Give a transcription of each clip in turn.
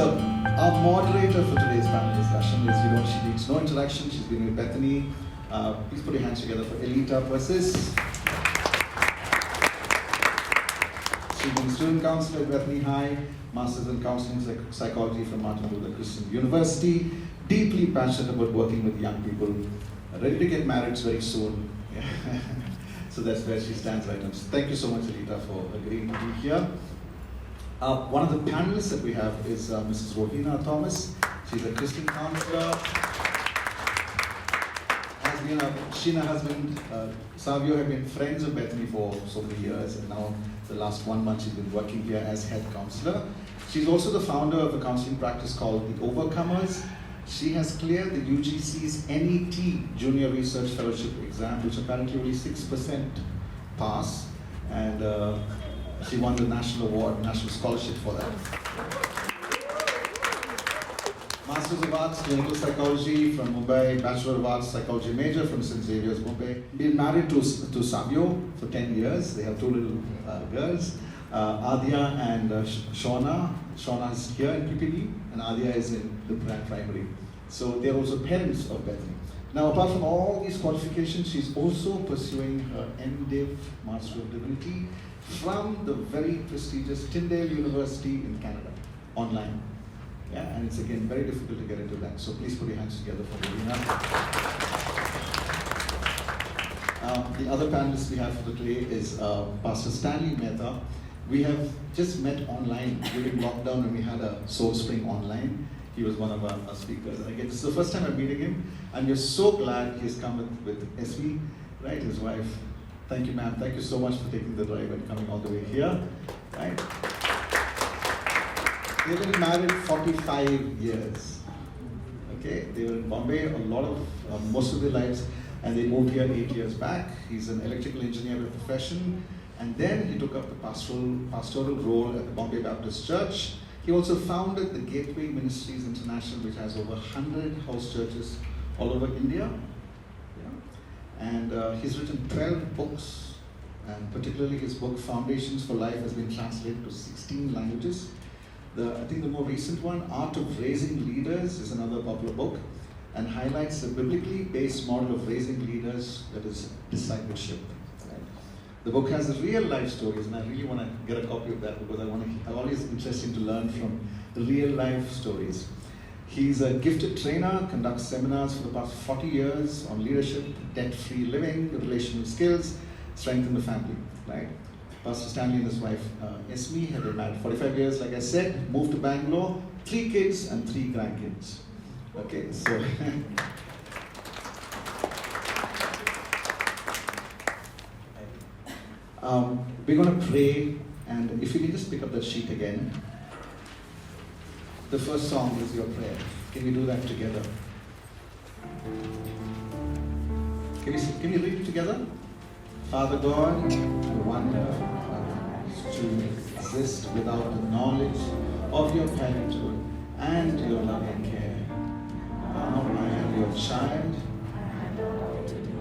So, our moderator for today's panel discussion is, she needs no introduction. She's been with Bethany. Please put your hands together for Elita Persis. She's been student counselor at Bethany High, Masters in Counseling Psychology from Martin Luther Christian University, deeply passionate about working with young people, ready to get married very soon. So that's where she stands right now. So thank you so much, Elita, for agreeing to be here. One of the panelists that we have is Mrs. Rohina Thomas. She's a Christian counselor. She and her husband, Savio, have been friends of Bethany for so many years, and now the last 1 month she's been working here as head counselor. She's also the founder of a counseling practice called The Overcomers. She has cleared the UGC's NET Junior Research Fellowship exam, which apparently only 6% pass, and she won the national award, national scholarship for that. Masters of Arts, Clinical Psychology from Mumbai, Bachelor of Arts, Psychology major from St. Xavier's, Mumbai. Been married to Savio for 10 years. They have 2 little girls, Adya and Shauna. Shauna is here in PPD, and Adya is in the primary. So they're also parents of Bethany. Now, apart from all these qualifications, she's also pursuing her MDiv, Master of Divinity, from the very prestigious Tyndale University in Canada, online. Yeah, and it's again very difficult to get into that. So please put your hands together for Rohina. The other panelist we have for today is Pastor Stanley Mehta. We have just met online during lockdown when we had a SOULSPRING online. He was one of our speakers. And again, this is the first time I'm meeting him, and we're so glad he's come with SV, right, his wife. Thank you, ma'am. Thank you so much for taking the drive and coming all the way here, right? They've been married 45 years. Okay, they were in Bombay most of their lives, and they moved here 8 years back. He's an electrical engineer by profession, and then he took up the pastoral role at the Bombay Baptist Church. He also founded the Gateway Ministries International, which has over 100 house churches all over India. Yeah. And he's written 12 books, and particularly his book, Foundations for Life, has been translated to 16 languages. I think the more recent one, Art of Raising Leaders, is another popular book, and highlights the biblically based model of raising leaders, that is discipleship. Right? The book has real life stories, and I really want to get a copy of that because I'm always interested to learn from the real life stories. He's a gifted trainer, conducts seminars for the past 40 years on leadership, debt-free living, relational skills, strengthen the family. Right? Pastor Stanley and his wife, Esme, have been married 45 years, like I said, moved to Bangalore, 3 kids and 3 grandkids. Okay, so. We're going to pray, and if you can just pick up that sheet again. The first song is your prayer. Can we do that together? Can we read it together? Father God, the wonder to exist without the knowledge of your parenthood and your loving care. Now I am your child,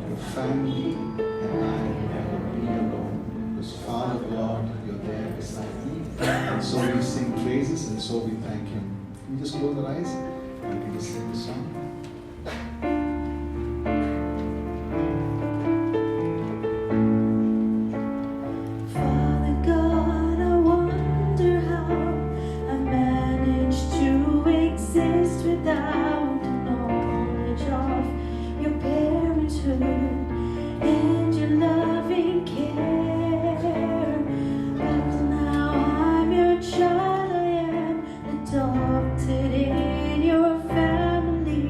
your family, and I will never be alone. Because Father God, you're there beside me. And so we sing praises, and so we thank Him. Can we just close our eyes and we just sing the song? Adopted in your family.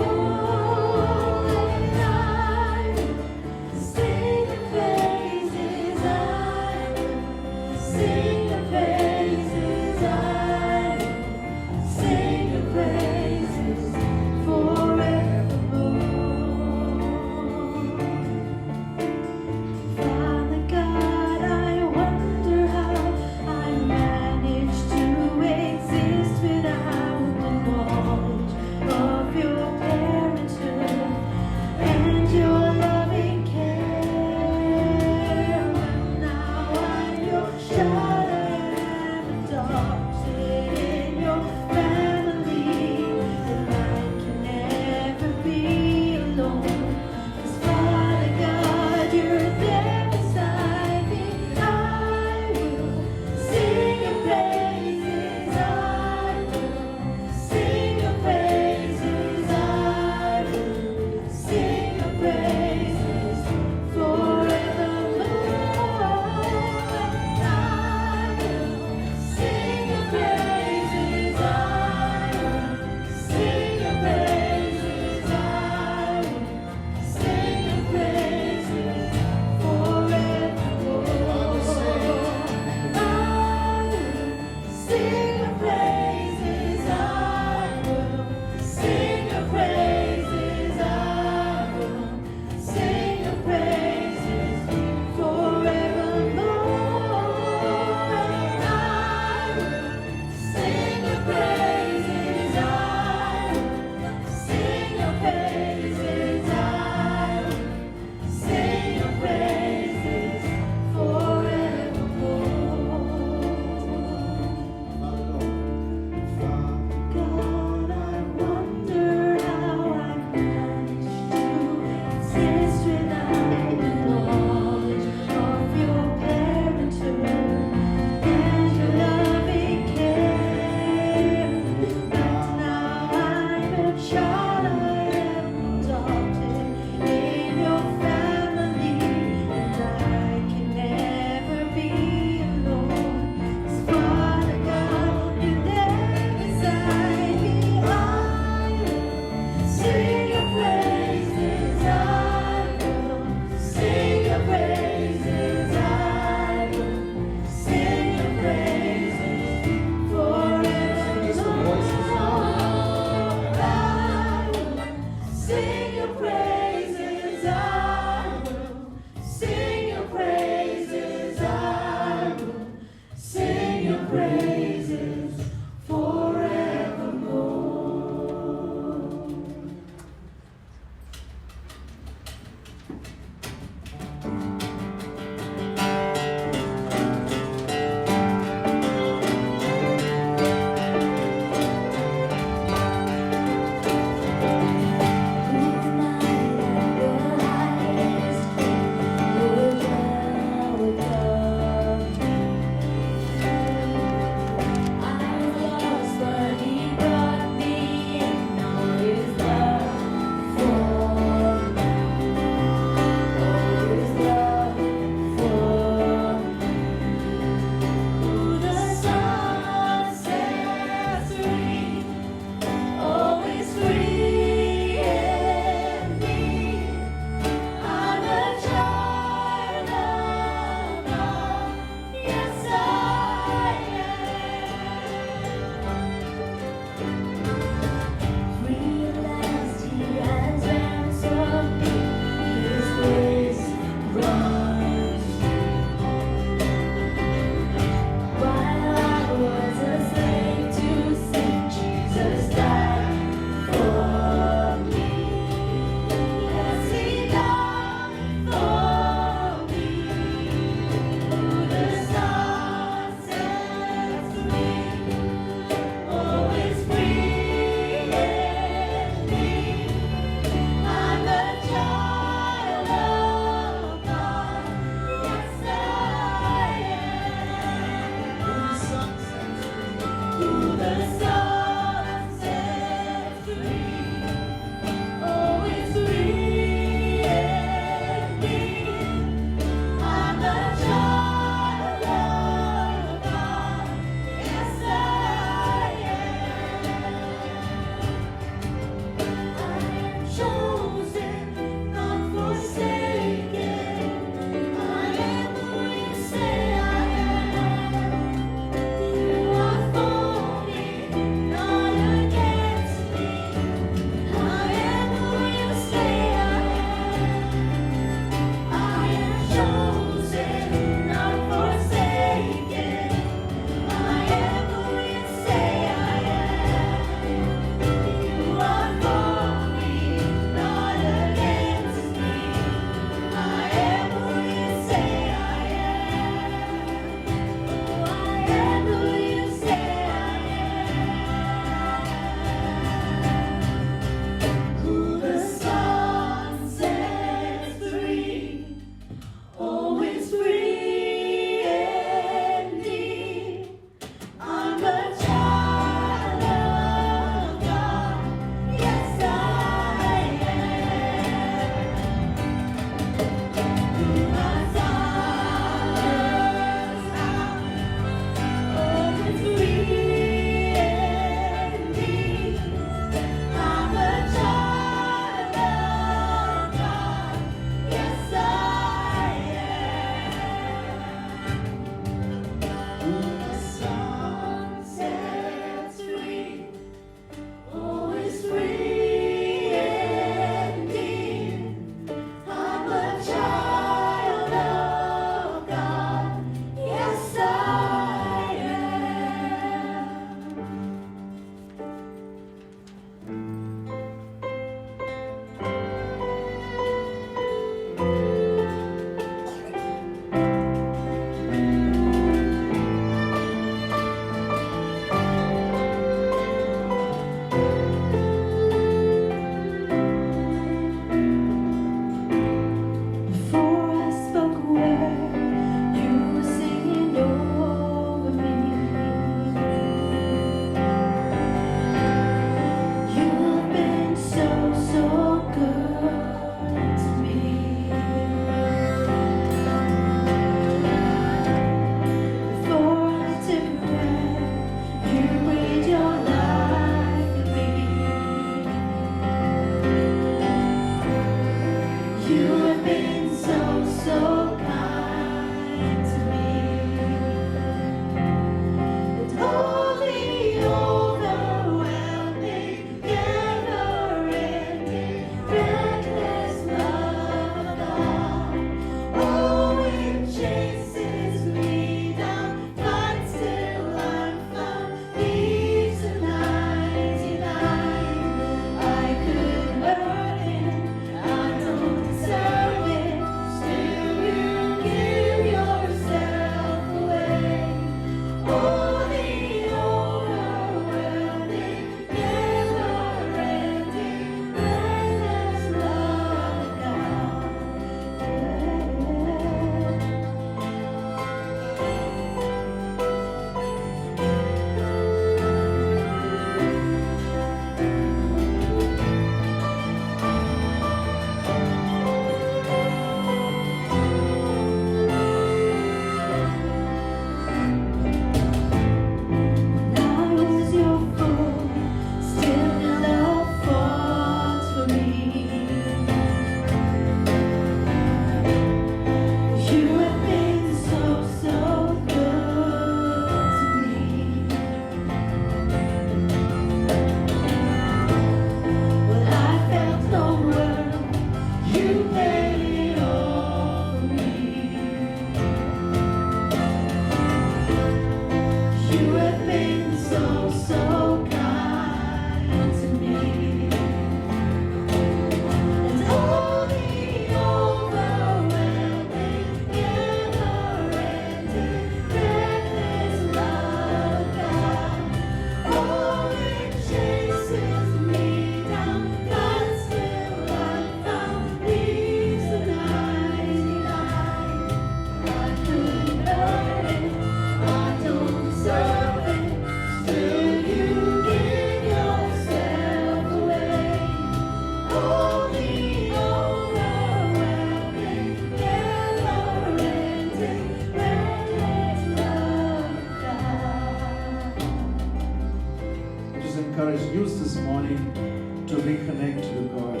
connect with God.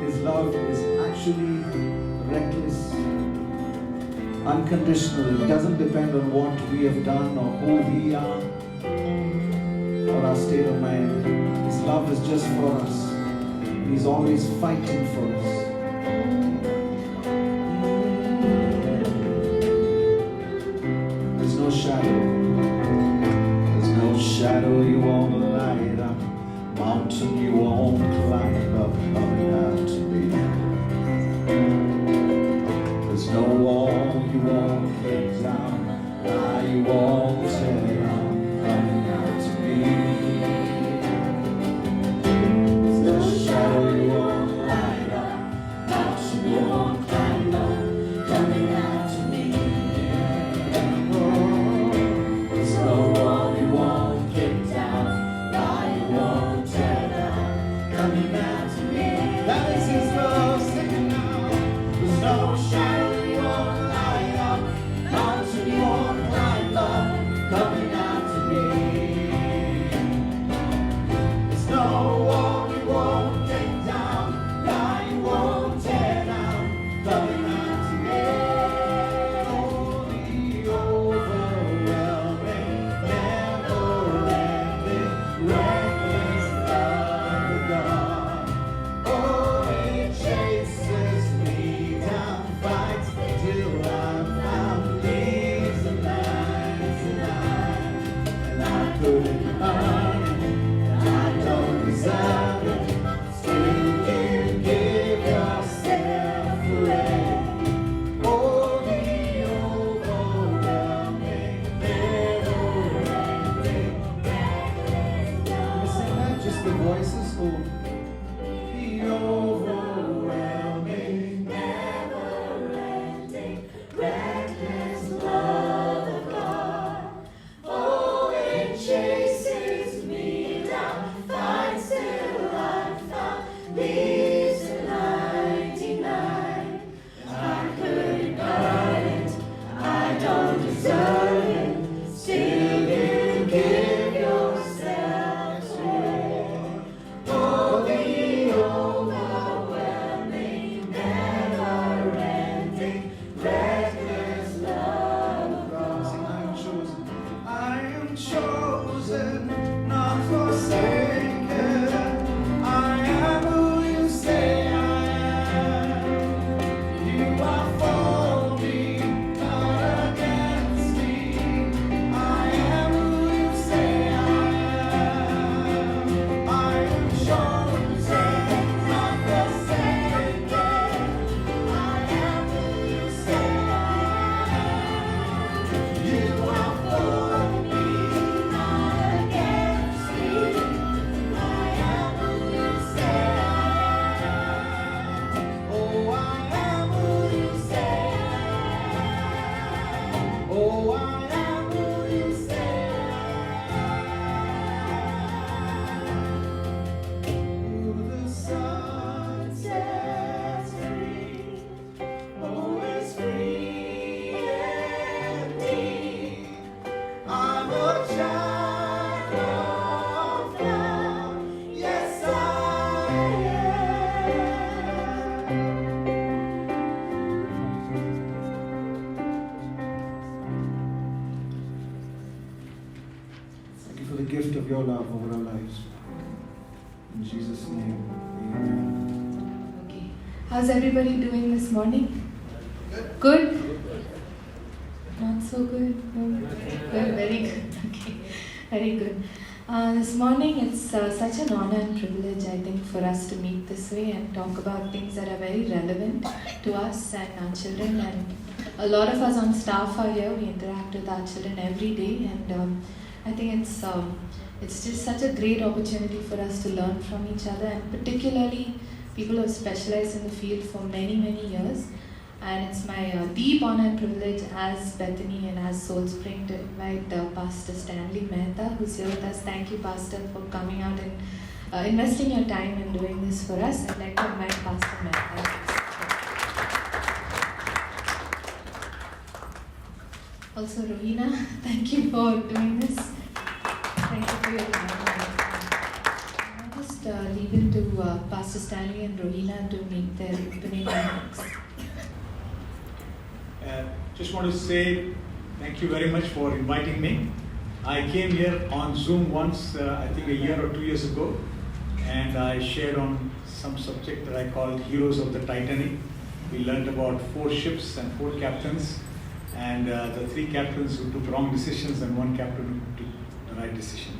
His love is actually reckless, unconditional. It doesn't depend on what we have done or who we are or our state of mind. His love is just for us. He's always fighting for us. There's no shadow. There's no shadow you won't light up. Mountain you won't climb up. Coming out to me. There's no wall you won't kick down. Lie you won't tear down. Coming out to me. There's no shadow you won't light up. Mountain you won't climb up. Coming out to me. There's no wall you won't kick down. Lie you won't tear down. Coming out to me. That is His love. Sing it now. There's no shadow you won't light up. Mountain you won't climb up. Coming out to me. There's no wall you won't kick down. Lie you won't tear down. Coming out to me. Holy, overwhelming, never-ending, reckless love of God. Oh, it chases me down, fights till I'm found, leaves the 99, and I couldn't earn it, and I don't deserve it. Still you give yourself away. Holy, overwhelming, never-ending. Can we sing that? Just the voices? Oh, the overwhelming, Never-ending, reckless love of God. Oh, it chases me down, fights till I'm found, leaves the 99. I couldn't earn it, I don't deserve it. Still you give yourself away. Oh, the overwhelming, never-ending, reckless love of God. sing, I am chosen. I am chosen, not forsaken. I am who you say I am. You are for me, not against me. I am who you say I am. I am chosen, not forsaken. I am who you say I am. You are for me. Not against me. I am who you say I am. Oh, I am who you Say Oh, I am who you say Who the sun sets free, always free indeed. I'm a child of God, yes I am. Thank you for the gift of your love over our lives. In Jesus' name, amen. Okay. How's everybody doing this morning? Good? Not so good? No? Good, very good. Okay, very good. This morning it's such an honor and privilege, I think, for us to meet this way and talk about things that are very relevant to us and our children. And a lot of us on staff are here. We interact with our children every day, and I think it's just such a great opportunity for us to learn from each other, and particularly people who have specialized in the field for many, many years. And it's my deep honor and privilege as Bethany and as SOULSPRING to invite Pastor Stanley Mehta, who's here with us. Thank you, Pastor, for coming out and investing your time in doing this for us. I'd like to invite Pastor Mehta. Also, Rohina, thank you for doing this. Thank you for your time. I'll just leave it to Pastor Stanley and Rohina to make their opening remarks. Just want to say thank you very much for inviting me. I came here on Zoom once, I think a year or 2 years ago, and I shared on some subject that I called Heroes of the Titanic. We learned about 4 ships and 4 captains, and the 3 captains who took wrong decisions and 1 captain who took the right decision.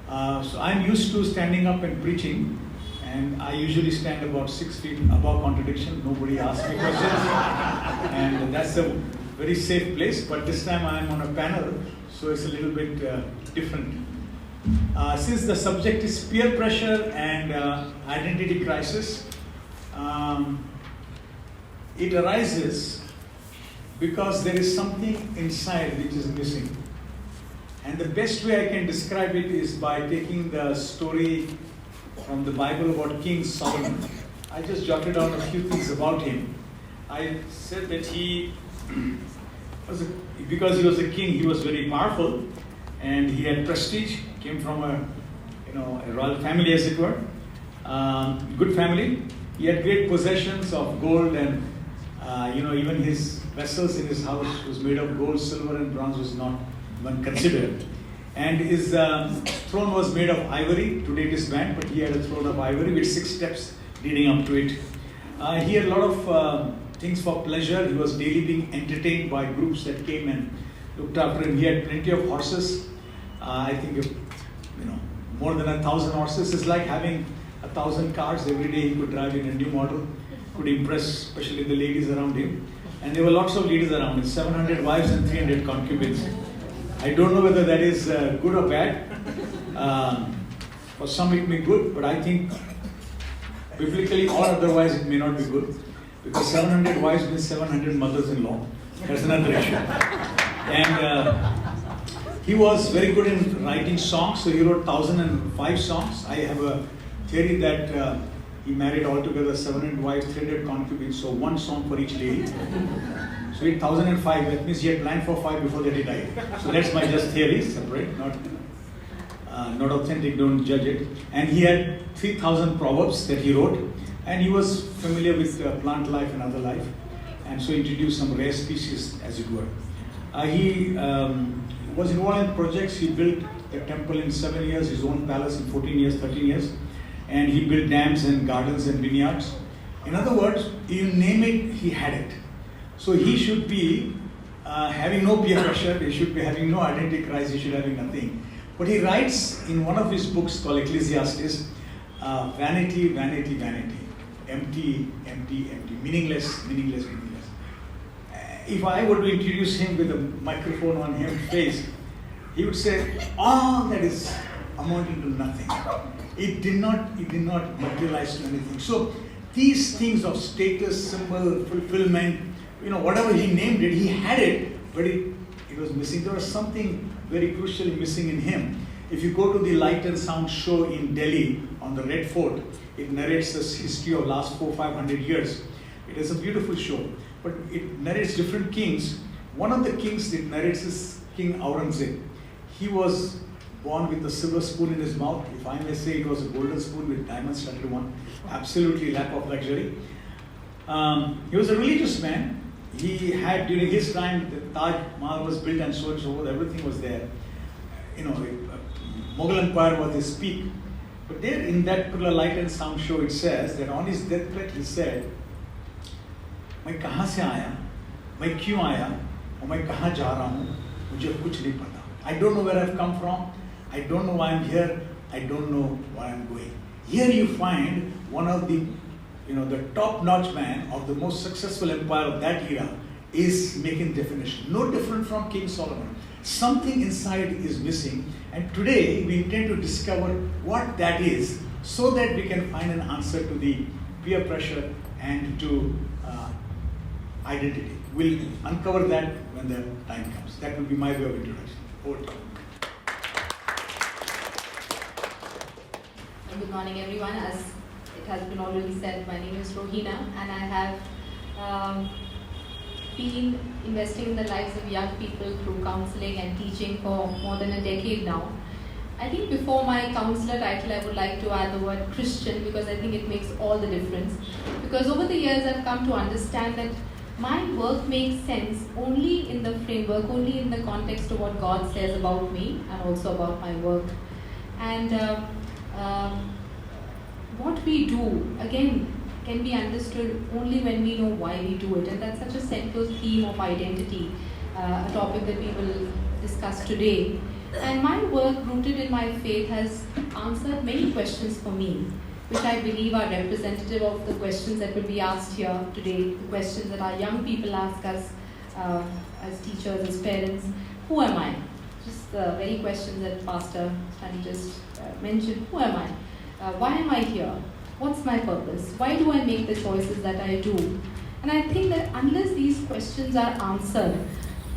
So I'm used to standing up and preaching, and I usually stand about 6 feet above contradiction. Nobody asks me questions, and that's a very safe place. But this time I'm on a panel, so it's a little bit different. Since the subject is peer pressure and identity crisis, it arises because there is something inside which is missing. And the best way I can describe it is by taking the story from the Bible about King Solomon. I just jotted down a few things about him. I said that he was because he was a king, he was very powerful, and he had prestige. Came from a royal family, as it were, good family. He had great possessions of gold, and even his vessels in his house was made of gold, silver, and bronze was not even considered. And his throne was made of ivory. Today it is banned, but he had a throne of ivory with 6 steps leading up to it. He had a lot of things for pleasure. He was daily being entertained by groups that came and looked after him. He had plenty of horses. I think more than 1,000 horses. It's like having 1,000 cars every day. He could drive in a new model. Could impress especially the ladies around him. And there were lots of ladies around him. 700 wives and 300 concubines. I don't know whether that is good or bad. For some it may be good, but I think biblically or otherwise it may not be good. Because 700 wives means 700 mothers-in-law. That's another issue. And he was very good in writing songs, so he wrote 1,005 songs. I have a theory that he married altogether 700 wives, 300 concubines, so 1 song for each lady. So he had 1,005, that means he had planned for 5 before that he died. So that's my just theory, separate, not authentic, don't judge it. And he had 3,000 proverbs that he wrote, and he was familiar with plant life and other life, and so introduced some rare species, as it were. He was involved in projects. He built a temple in 7 years, his own palace in 14 years, 13 years, and he built dams and gardens and vineyards. In other words, you name it, he had it. So he should be having no peer pressure, he should be having no identity crisis, he should be having nothing. But he writes in one of his books called Ecclesiastes, vanity, vanity, vanity, empty, empty, empty, meaningless, meaningless, meaningless. If I were to introduce him with a microphone on his face, he would say, all that is amounting to nothing. It did not materialize to anything. So these things of status, symbol, fulfillment, whatever he named it, he had it, but it was missing. There was something very crucially missing in him. If you go to the Light and Sound show in Delhi on the Red Fort, it narrates this history of last 400-500 years. It is a beautiful show, but it narrates different kings. One of the kings it narrates is King Aurangzeb. He was born with a silver spoon in his mouth. If I may say, it was a golden spoon with diamonds studded one. Absolutely lack of luxury. He was a religious man. He had, during his time, the Taj Mahal was built and so forth. Everything was there. Mughal Empire was his peak. But there, in that particular Light and Sound show, it says that on his deathbed, he said, मैं कहाँ से आया, मैं क्यों आया, और मैं कहाँ जा रहा हूँ, मुझे कुछ नहीं पता. I don't know where I've come from. I don't know why I'm here. I don't know where I'm going. Here you find one of the, the top-notch man of the most successful empire of that era is making definition. No different from King Solomon. Something inside is missing, and today we intend to discover what that is, so that we can find an answer to the peer pressure and to identity. We'll uncover that when the time comes. That will be my way of introduction. Over to you. Good morning, everyone. As it has been already said, my name is Rohina, and I have been investing in the lives of young people through counseling and teaching for more than a decade now. I think before my counselor title, I would like to add the word Christian, because I think it makes all the difference. Because over the years, I've come to understand that my work makes sense only in the framework, only in the context of what God says about me and also about my work. And what we do, again, can be understood only when we know why we do it. And that's such a central theme of identity, a topic that we will discuss today. And my work, rooted in my faith, has answered many questions for me, which I believe are representative of the questions that will be asked here today, the questions that our young people ask us as teachers, as parents. Who am I? Just the very questions that Pastor Stanley just mentioned. Who am I? Why am I here? What's my purpose? Why do I make the choices that I do? And I think that unless these questions are answered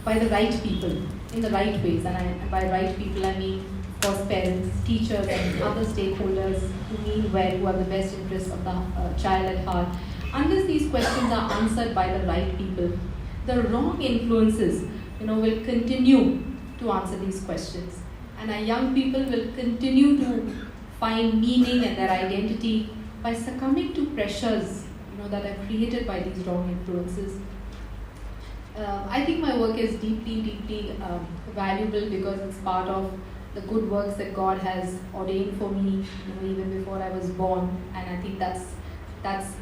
by the right people, in the right ways, and by right people I mean, of course, parents, teachers, and other stakeholders who mean well, who have the best interests of the child at heart, unless these questions are answered by the right people, the wrong influences, will continue to answer these questions. And our young people will continue to find meaning and their identity by succumbing to pressures, that are created by these wrong influences. I think my work is deeply, deeply valuable because it's part of the good works that God has ordained for me, even before I was born. And I think that's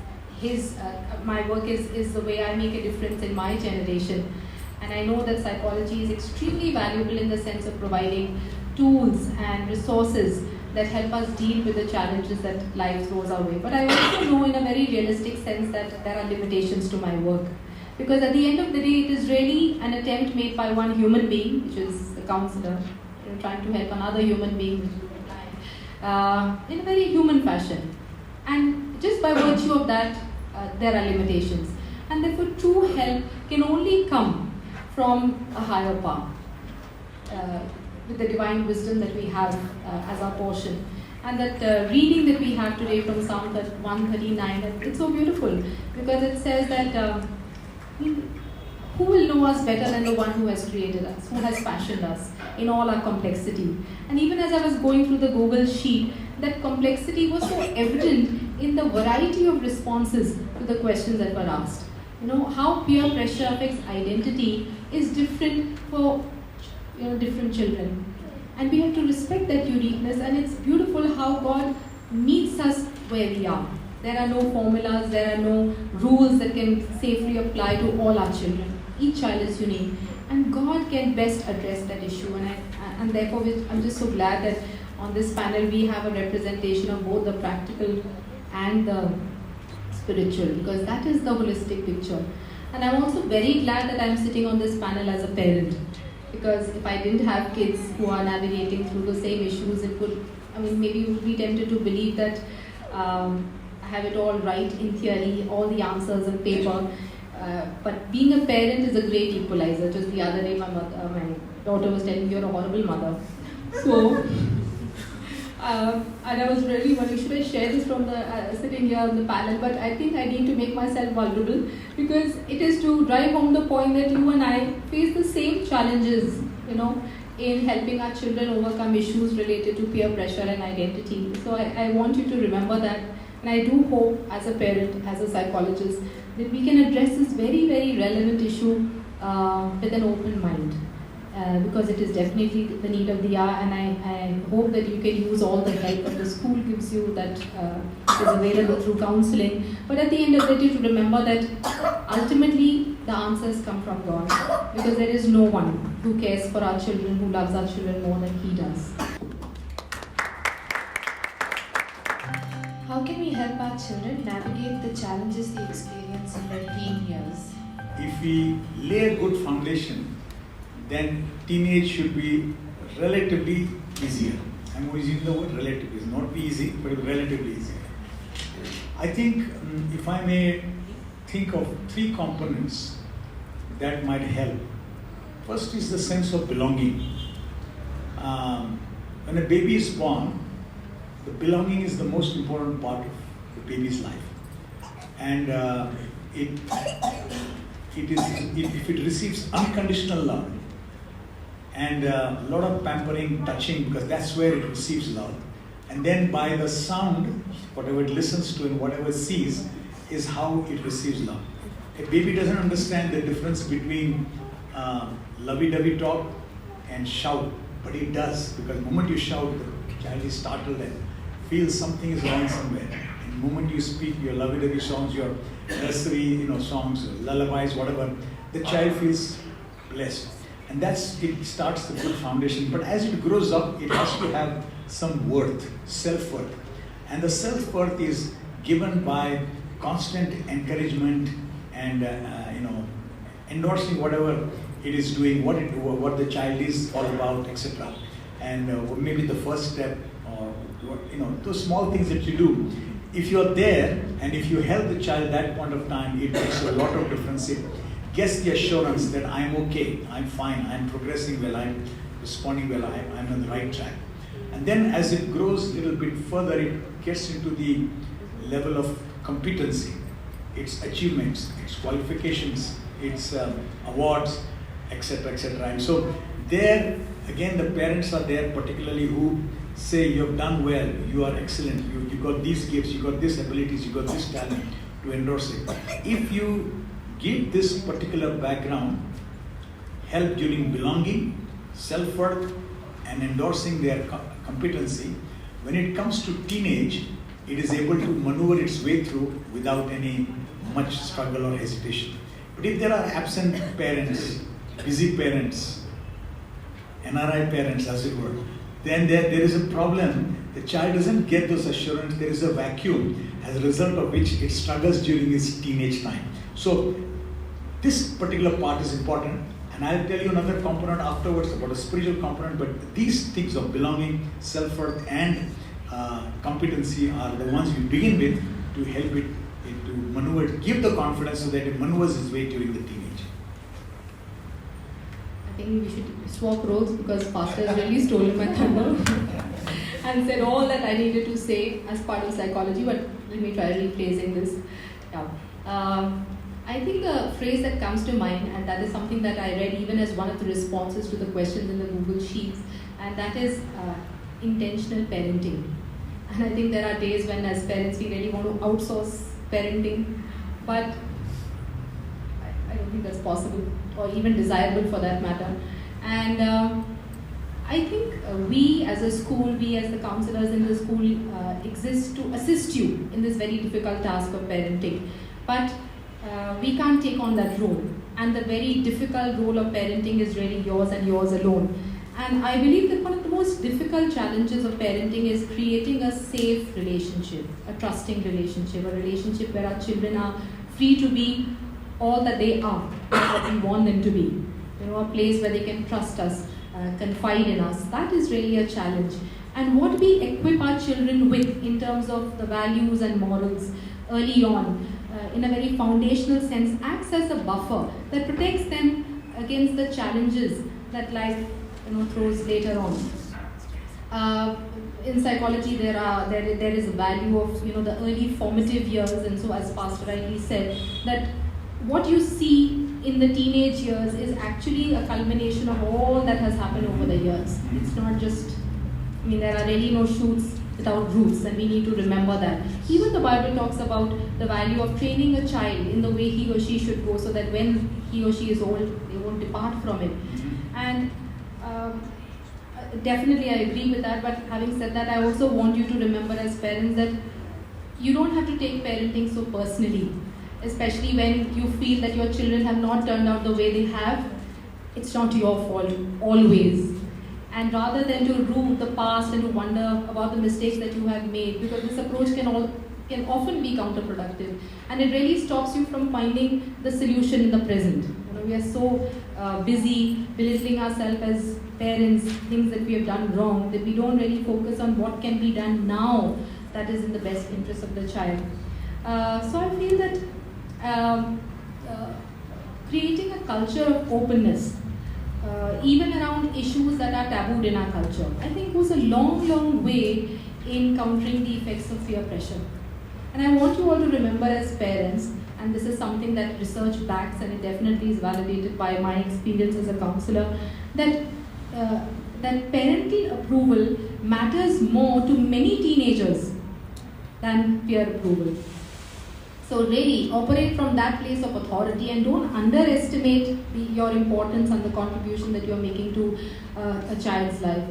His. My work is the way I make a difference in my generation. And I know that psychology is extremely valuable in the sense of providing tools and resources that help us deal with the challenges that life throws our way. But I also know in a very realistic sense that there are limitations to my work. Because at the end of the day, it is really an attempt made by one human being, which is the counselor, trying to help another human being, which is the client, in a very human fashion. And just by virtue of that, there are limitations. And therefore, true help can only come from a higher power, with the divine wisdom that we have as our portion. And that reading that we have today from Psalm 139, it's so beautiful because it says that who will know us better than the one who has created us, who has fashioned us in all our complexity. And even as I was going through the Google sheet, that complexity was so evident in the variety of responses to the questions that were asked. How peer pressure affects identity is different for different children. And we have to respect that uniqueness, and it's beautiful how God meets us where we are. There are no formulas, there are no rules that can safely apply to all our children. Each child is unique, and God can best address that issue. And therefore, I'm just so glad that on this panel we have a representation of both the practical and the spiritual, because that is the holistic picture. And I'm also very glad that I'm sitting on this panel as a parent, because if I didn't have kids who are navigating through the same issues, maybe you would be tempted to believe that I have it all right in theory, all the answers on paper. But being a parent is a great equalizer. Just the other day, my daughter was telling me, "You're a horrible mother." So, and I was really wondering, should I share this from the sitting here on the panel? But I think I need to make myself vulnerable, because it is to drive home the point that you and I face the same challenges, in helping our children overcome issues related to peer pressure and identity. So I want you to remember that. And I do hope, as a parent, as a psychologist, that we can address this very, very relevant issue with an open mind. Because it is definitely the need of the hour, and I hope that you can use all the help that the school gives you, that is available through counseling. But at the end of the day, to remember that ultimately the answers come from God, because there is no one who cares for our children, who loves our children more than He does. How can we help our children navigate the challenges they experience in their teen years? If we lay a good foundation, then teenage should be relatively easier. I'm using the word relatively. It's not be easy, but relatively easier. I think if I may think of 3 components that might help. First is the sense of belonging. When a baby is born, the belonging is the most important part of the baby's life. And if it receives unconditional love, and a lot of pampering, touching, because that's where it receives love. And then by the sound, whatever it listens to and whatever it sees is how it receives love. A baby doesn't understand the difference between lovey-dovey talk and shout, but it does, because the moment you shout, the child is startled and feels something is wrong somewhere. And the moment you speak your lovey-dovey songs, your nursery songs, lullabies, whatever, the child feels blessed. And it starts the good foundation. But as it grows up, it has to have some worth, self-worth. And the self-worth is given by constant encouragement and endorsing whatever it is doing, what the child is all about, etc. And maybe the first step, or those small things that you do. If you're there and if you help the child at that point of time, it makes a lot of difference. It gets the assurance that I'm okay, I'm fine, I'm progressing well, I'm responding well, I'm on the right track. And then as it grows a little bit further, it gets into the level of competency, its achievements, its qualifications, its awards, etc., etc. And so there, again, the parents are there, particularly who say, you have done well, you are excellent, you got these gifts, you got these abilities, you got this talent, to endorse it. If you give this particular background, help during belonging, self-worth, and endorsing their competency, when it comes to teenage, it is able to maneuver its way through without any much struggle or hesitation. But if there are absent parents, busy parents, NRI parents as it were, then there is a problem. The child doesn't get those assurance. There is a vacuum, as a result of which it struggles during its teenage time. So this particular part is important, and I'll tell you another component afterwards about a spiritual component, but these things of belonging, self-worth, and competency are the ones we begin with to help it to maneuver, give the confidence so that it maneuvers its way during the teenage. I think we should swap roles, because Pastor has really stolen my thunder and said all that I needed to say as part of psychology, but let me try rephrasing this. Yeah. I think the phrase that comes to mind, and that is something that I read even as one of the responses to the questions in the Google Sheets, and that is intentional parenting. And I think there are days when as parents we really want to outsource parenting, but I don't think that's possible or even desirable for that matter. And I think we as a school, we as the counselors in the school exist to assist you in this very difficult task of parenting. But we can't take on that role. And the very difficult role of parenting is really yours and yours alone. And I believe that one of the most difficult challenges of parenting is creating a safe relationship, a trusting relationship, a relationship where our children are free to be all that they are, what we want them to be. A place where they can trust us, confide in us. That is really a challenge. And what we equip our children with in terms of the values and morals early on, in a very foundational sense, acts as a buffer that protects them against the challenges that life throws later on. In psychology, there is a value of the early formative years, and so as Pastor rightly said, that what you see in the teenage years is actually a culmination of all that has happened over the years. It's not just, there are really no shoots without roots, and we need to remember that. Even the Bible talks about the value of training a child in the way he or she should go, so that when he or she is old, they won't depart from it. And definitely I agree with that, but having said that, I also want you to remember as parents that you don't have to take parenting so personally, especially when you feel that your children have not turned out the way they have. It's not your fault, always. And rather than to rue the past and to wonder about the mistakes that you have made, because this approach can often be counterproductive, and it really stops you from finding the solution in the present. We are so busy belittling ourselves as parents, things that we have done wrong, that we don't really focus on what can be done now that is in the best interest of the child. So I feel that creating a culture of openness, even around issues that are tabooed in our culture, I think goes a long, long way in countering the effects of peer pressure. And I want you all to remember as parents, and this is something that research backs, and it definitely is validated by my experience as a counselor, that that parental approval matters more to many teenagers than peer approval. So really operate from that place of authority and don't underestimate your importance and the contribution that you're making to a child's life.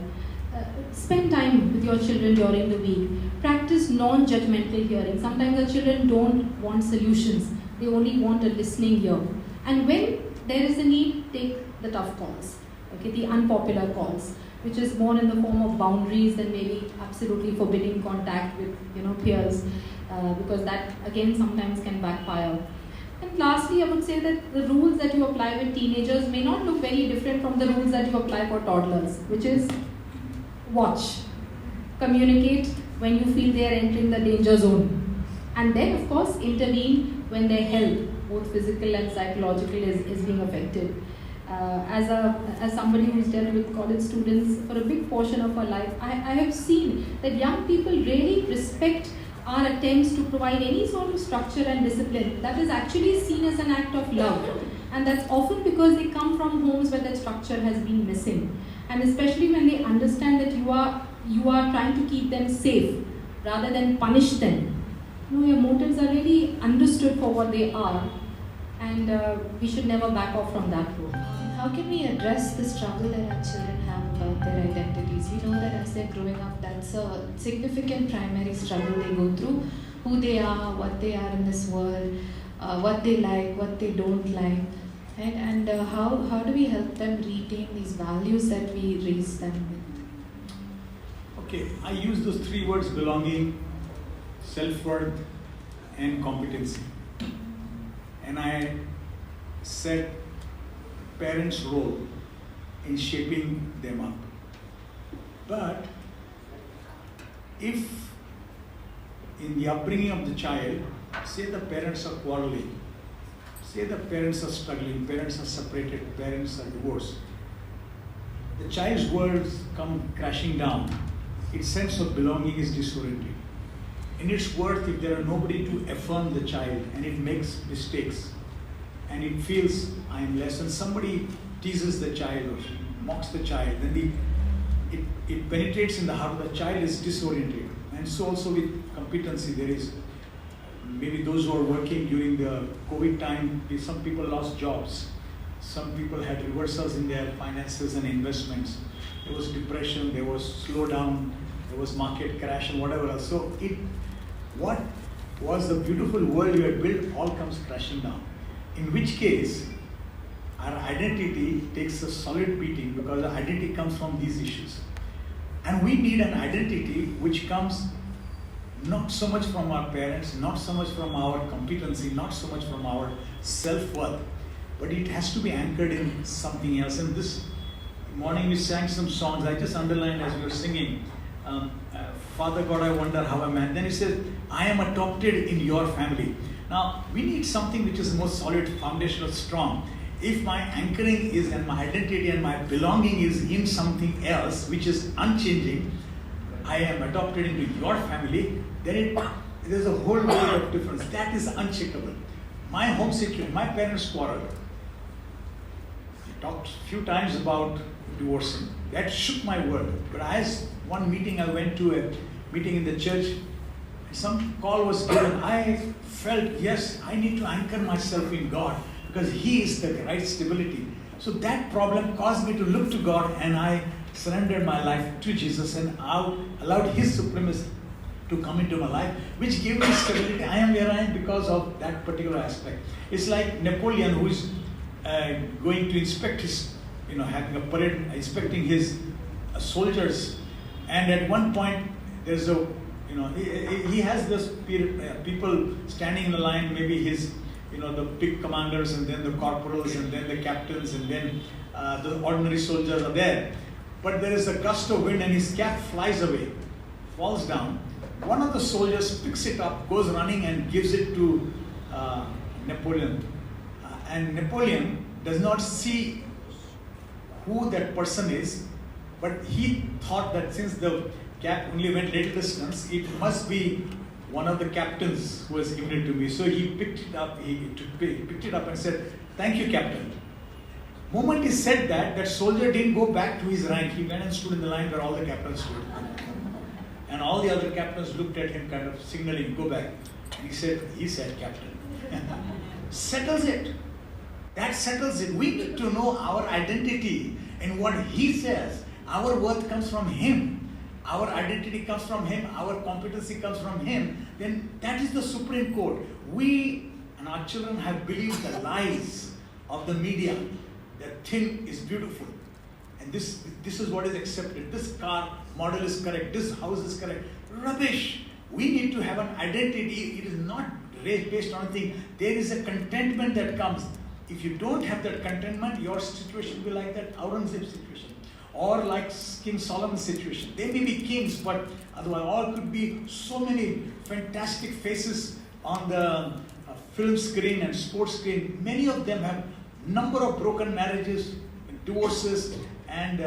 Spend time with your children during the week. Practice non-judgmental hearing. Sometimes the children don't want solutions. They only want a listening ear. And when there is a need, take the tough calls, okay, the unpopular calls, which is more in the form of boundaries than maybe absolutely forbidding contact with peers, because that again sometimes can backfire. And lastly, I would say that the rules that you apply with teenagers may not look very different from the rules that you apply for toddlers, which is watch, communicate when you feel they are entering the danger zone, and then of course intervene when their health, both physical and psychological, is being affected. As somebody who's dealt with college students for a big portion of our life, I have seen that young people really respect our attempts to provide any sort of structure and discipline that is actually seen as an act of love. And that's often because they come from homes where that structure has been missing. And especially when they understand that you are trying to keep them safe rather than punish them. Your motives are really understood for what they are, and we should never back off from that road. How can we address the struggle that our children have about their identities? We know that as they're growing up, that's a significant primary struggle they go through. Who they are, what they are in this world, what they like, what they don't like. Right? And how do we help them retain these values that we raise them with? Okay, I use those three words: belonging, self-worth, and competency. And I said parents' role in shaping them up. But if in the upbringing of the child, say the parents are quarreling, say the parents are struggling, parents are separated, parents are divorced, the child's worlds come crashing down. Its sense of belonging is disoriented. In its worth, if there are nobody to affirm the child and it makes mistakes and it feels I am less, and somebody teases the child or mocks the child, then it penetrates in the heart of the child, is disoriented. And so also with competency, there is maybe those who are working during the COVID time, some people lost jobs. Some people had reversals in their finances and investments. There was depression, there was slowdown, there was market crash and whatever else. So what was the beautiful world you had built all comes crashing down. In which case, our identity takes a solid beating because our identity comes from these issues. And we need an identity which comes not so much from our parents, not so much from our competency, not so much from our self-worth, but it has to be anchored in something else. And this morning we sang some songs. I just underlined as we were singing, Father God, I wonder how a man. Then he says, I am adopted in your family. Now, we need something which is more solid, foundational, strong. If my anchoring is and my identity and my belonging is in something else, which is unchanging, I am adopted into your family, then there's a whole world of difference. That is unshakable. My home situation, my parents quarreled. We talked a few times about divorcing. That shook my world. But as one meeting, I went to a meeting in the church, some call was given. I felt, yes, I need to anchor myself in God because He is the right stability. So that problem caused me to look to God, and I surrendered my life to Jesus and allowed His supremacy to come into my life, which gave me stability. I am where I am because of that particular aspect. It's like Napoleon, who is going to inspect his, having a parade, inspecting his soldiers, and at one point there's a, he has this people standing in a line, maybe his, the big commanders, and then the corporals, and then the captains, and then the ordinary soldiers are there. But there is a gust of wind and his cap flies away, falls down. One of the soldiers picks it up, goes running and gives it to Napoleon. And Napoleon does not see who that person is, but he thought that since the cap only went little distance, it must be one of the captains who has given it to me. So he picked it up, he picked it up and said, "Thank you, Captain." Moment he said that soldier didn't go back to his rank. He went and stood in the line where all the captains stood. And all the other captains looked at him kind of signaling, go back. And he said, Captain. Settles it. That settles it. We need to know our identity and what he says. Our worth comes from him. Our identity comes from him. Our competency comes from him. Then that is the supreme code. We and our children have believed the lies of the media. That thing is beautiful. And this is what is accepted. This car model is correct. This house is correct. Rubbish. We need to have an identity. It is not based on anything. There is a contentment that comes. If you don't have that contentment, your situation will be like that Aurangzeb's situation. Or like King Solomon's situation. They may be kings, but otherwise all could be so many fantastic faces on the film screen and sports screen. Many of them have number of broken marriages, divorces, and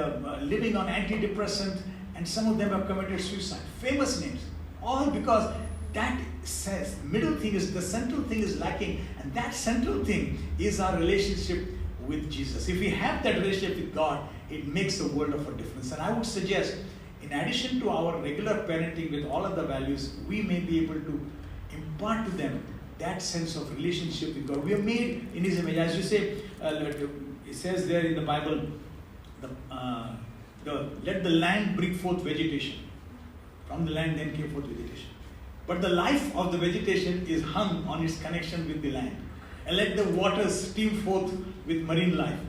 living on antidepressant, and some of them have committed suicide. Famous names. All because that says middle thing is, the central thing is lacking, and that central thing is our relationship with Jesus. If we have that relationship with God, it makes a world of a difference. And I would suggest, in addition to our regular parenting with all other values, we may be able to impart to them that sense of relationship with God. We are made in His image. As you say, it says there in the Bible, let the land bring forth vegetation. From the land then came forth vegetation. But the life of the vegetation is hung on its connection with the land. And let the waters steam forth with marine life.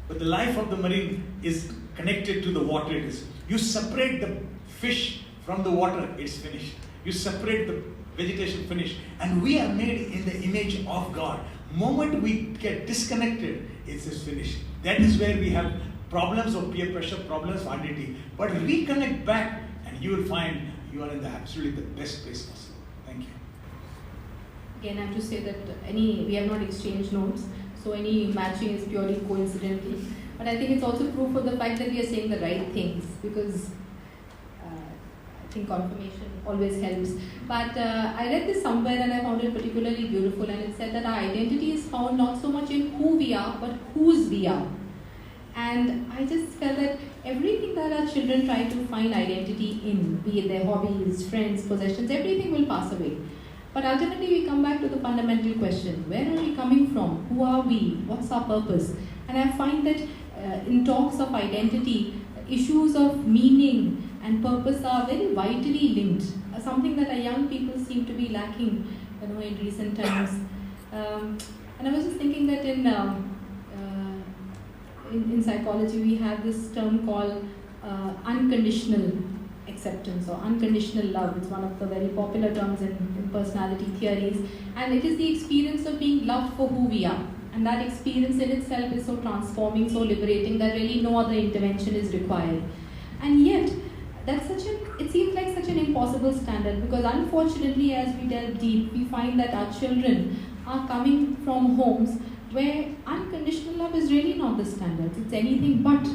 But the life of the marine is connected to the water it is. You separate the fish from the water, it's finished. You separate the vegetation, finished. And we are made in the image of God. Moment we get disconnected, it's just finished. That is where we have problems of peer pressure, problems of identity. But reconnect back and you will find you are in the absolutely the best place possible. Thank you. Again, I have to say that we have not exchanged notes, so any matching is purely coincidental. But I think it's also proof of the fact that we are saying the right things, because I think confirmation always helps. But I read this somewhere and I found it particularly beautiful, and it said that our identity is found not so much in who we are, but whose we are. And I just felt that everything that our children try to find identity in, be it their hobbies, friends, possessions, everything will pass away. But ultimately we come back to the fundamental question, where are we coming from? Who are we? What's our purpose? And I find that in talks of identity, issues of meaning and purpose are very vitally linked. Something that our young people seem to be lacking, in recent times. And I was just thinking that in psychology we have this term called unconditional acceptance or unconditional love. It's one of the very popular terms in personality theories, and it is the experience of being loved for who we are. And that experience in itself is so transforming, so liberating, that really no other intervention is required. And yet, it seems like such an impossible standard, because unfortunately, as we delve deep, we find that our children are coming from homes where unconditional love is really not the standard. It's anything but.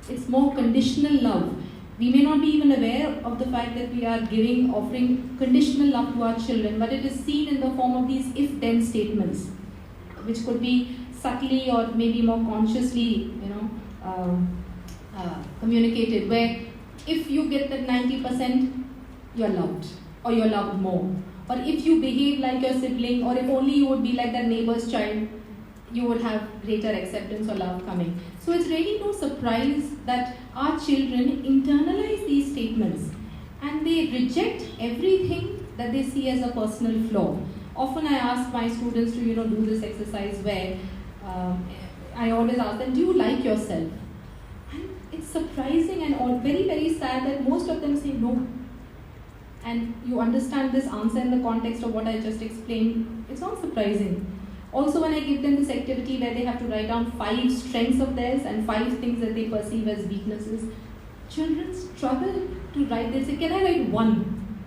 It's more conditional love. We may not be even aware of the fact that we are offering conditional love to our children, but it is seen in the form of these if-then statements, which could be subtly or maybe more consciously, communicated, where if you get that 90%, you're loved, or you're loved more. Or if you behave like your sibling, or if only you would be like that neighbor's child, you would have greater acceptance or love coming. So it's really no surprise that our children internalize these statements and they reject everything that they see as a personal flaw. Often I ask my students to do this exercise where I always ask them, do you like yourself? And it's surprising and very, very sad that most of them say no. And you understand this answer in the context of what I just explained, it's not surprising. Also, when I give them this activity where they have to write down 5 strengths of theirs and 5 things that they perceive as weaknesses, children struggle to write. They say, can I write 1?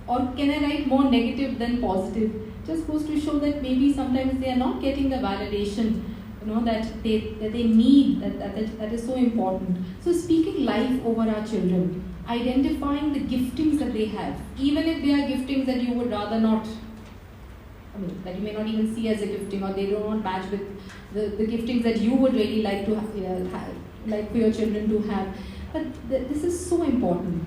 Or can I write more negative than positive? Just goes to show that maybe sometimes they are not getting the validation that they need, that is so important. So speaking life over our children, identifying the giftings that they have, even if they are giftings that you would rather not I mean, that you may not even see as a gifting, or they do not match with the giftings that you would really like to like for your children to have. But this is so important.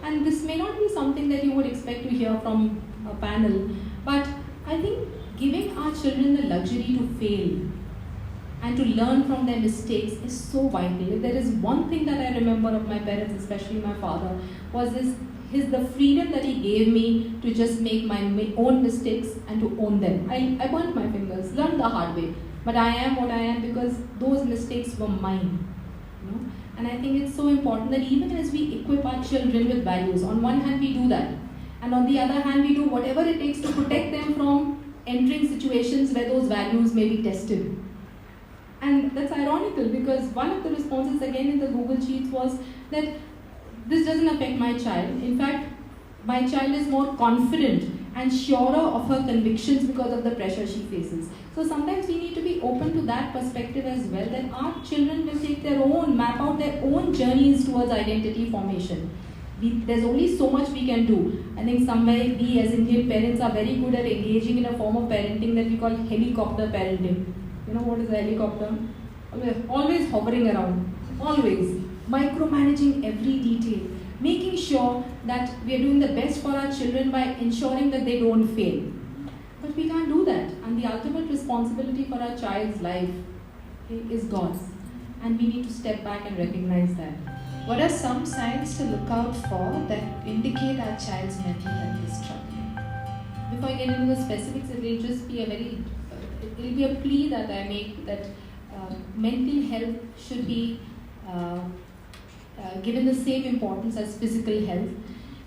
And this may not be something that you would expect to hear from a panel, but I think giving our children the luxury to fail and to learn from their mistakes is so vital. If there is one thing that I remember of my parents, especially my father, was the freedom that he gave me to just make my own mistakes and to own them. I burnt my fingers, learned the hard way, but I am what I am because those mistakes were mine. You know? And I think it's so important that even as we equip our children with values, on one hand we do that, and on the other hand we do whatever it takes to protect them from entering situations where those values may be tested. And that's ironical because one of the responses again in the Google Sheets was that this doesn't affect my child. In fact, my child is more confident and surer of her convictions because of the pressure she faces. So sometimes we need to be open to that perspective as well, that our children will take map out their own journeys towards identity formation. There's only so much we can do. I think somewhere we as Indian parents are very good at engaging in a form of parenting that we call helicopter parenting. You know what is a helicopter? Always hovering around, always micromanaging every detail, making sure that we are doing the best for our children by ensuring that they don't fail. But we can't do that, and the ultimate responsibility for our child's life is God's, and we need to step back and recognize that. What are some signs to look out for that indicate our child's mental health is struggling? Before I get into the specifics, it will just be a plea that I make that mental health should be given the same importance as physical health,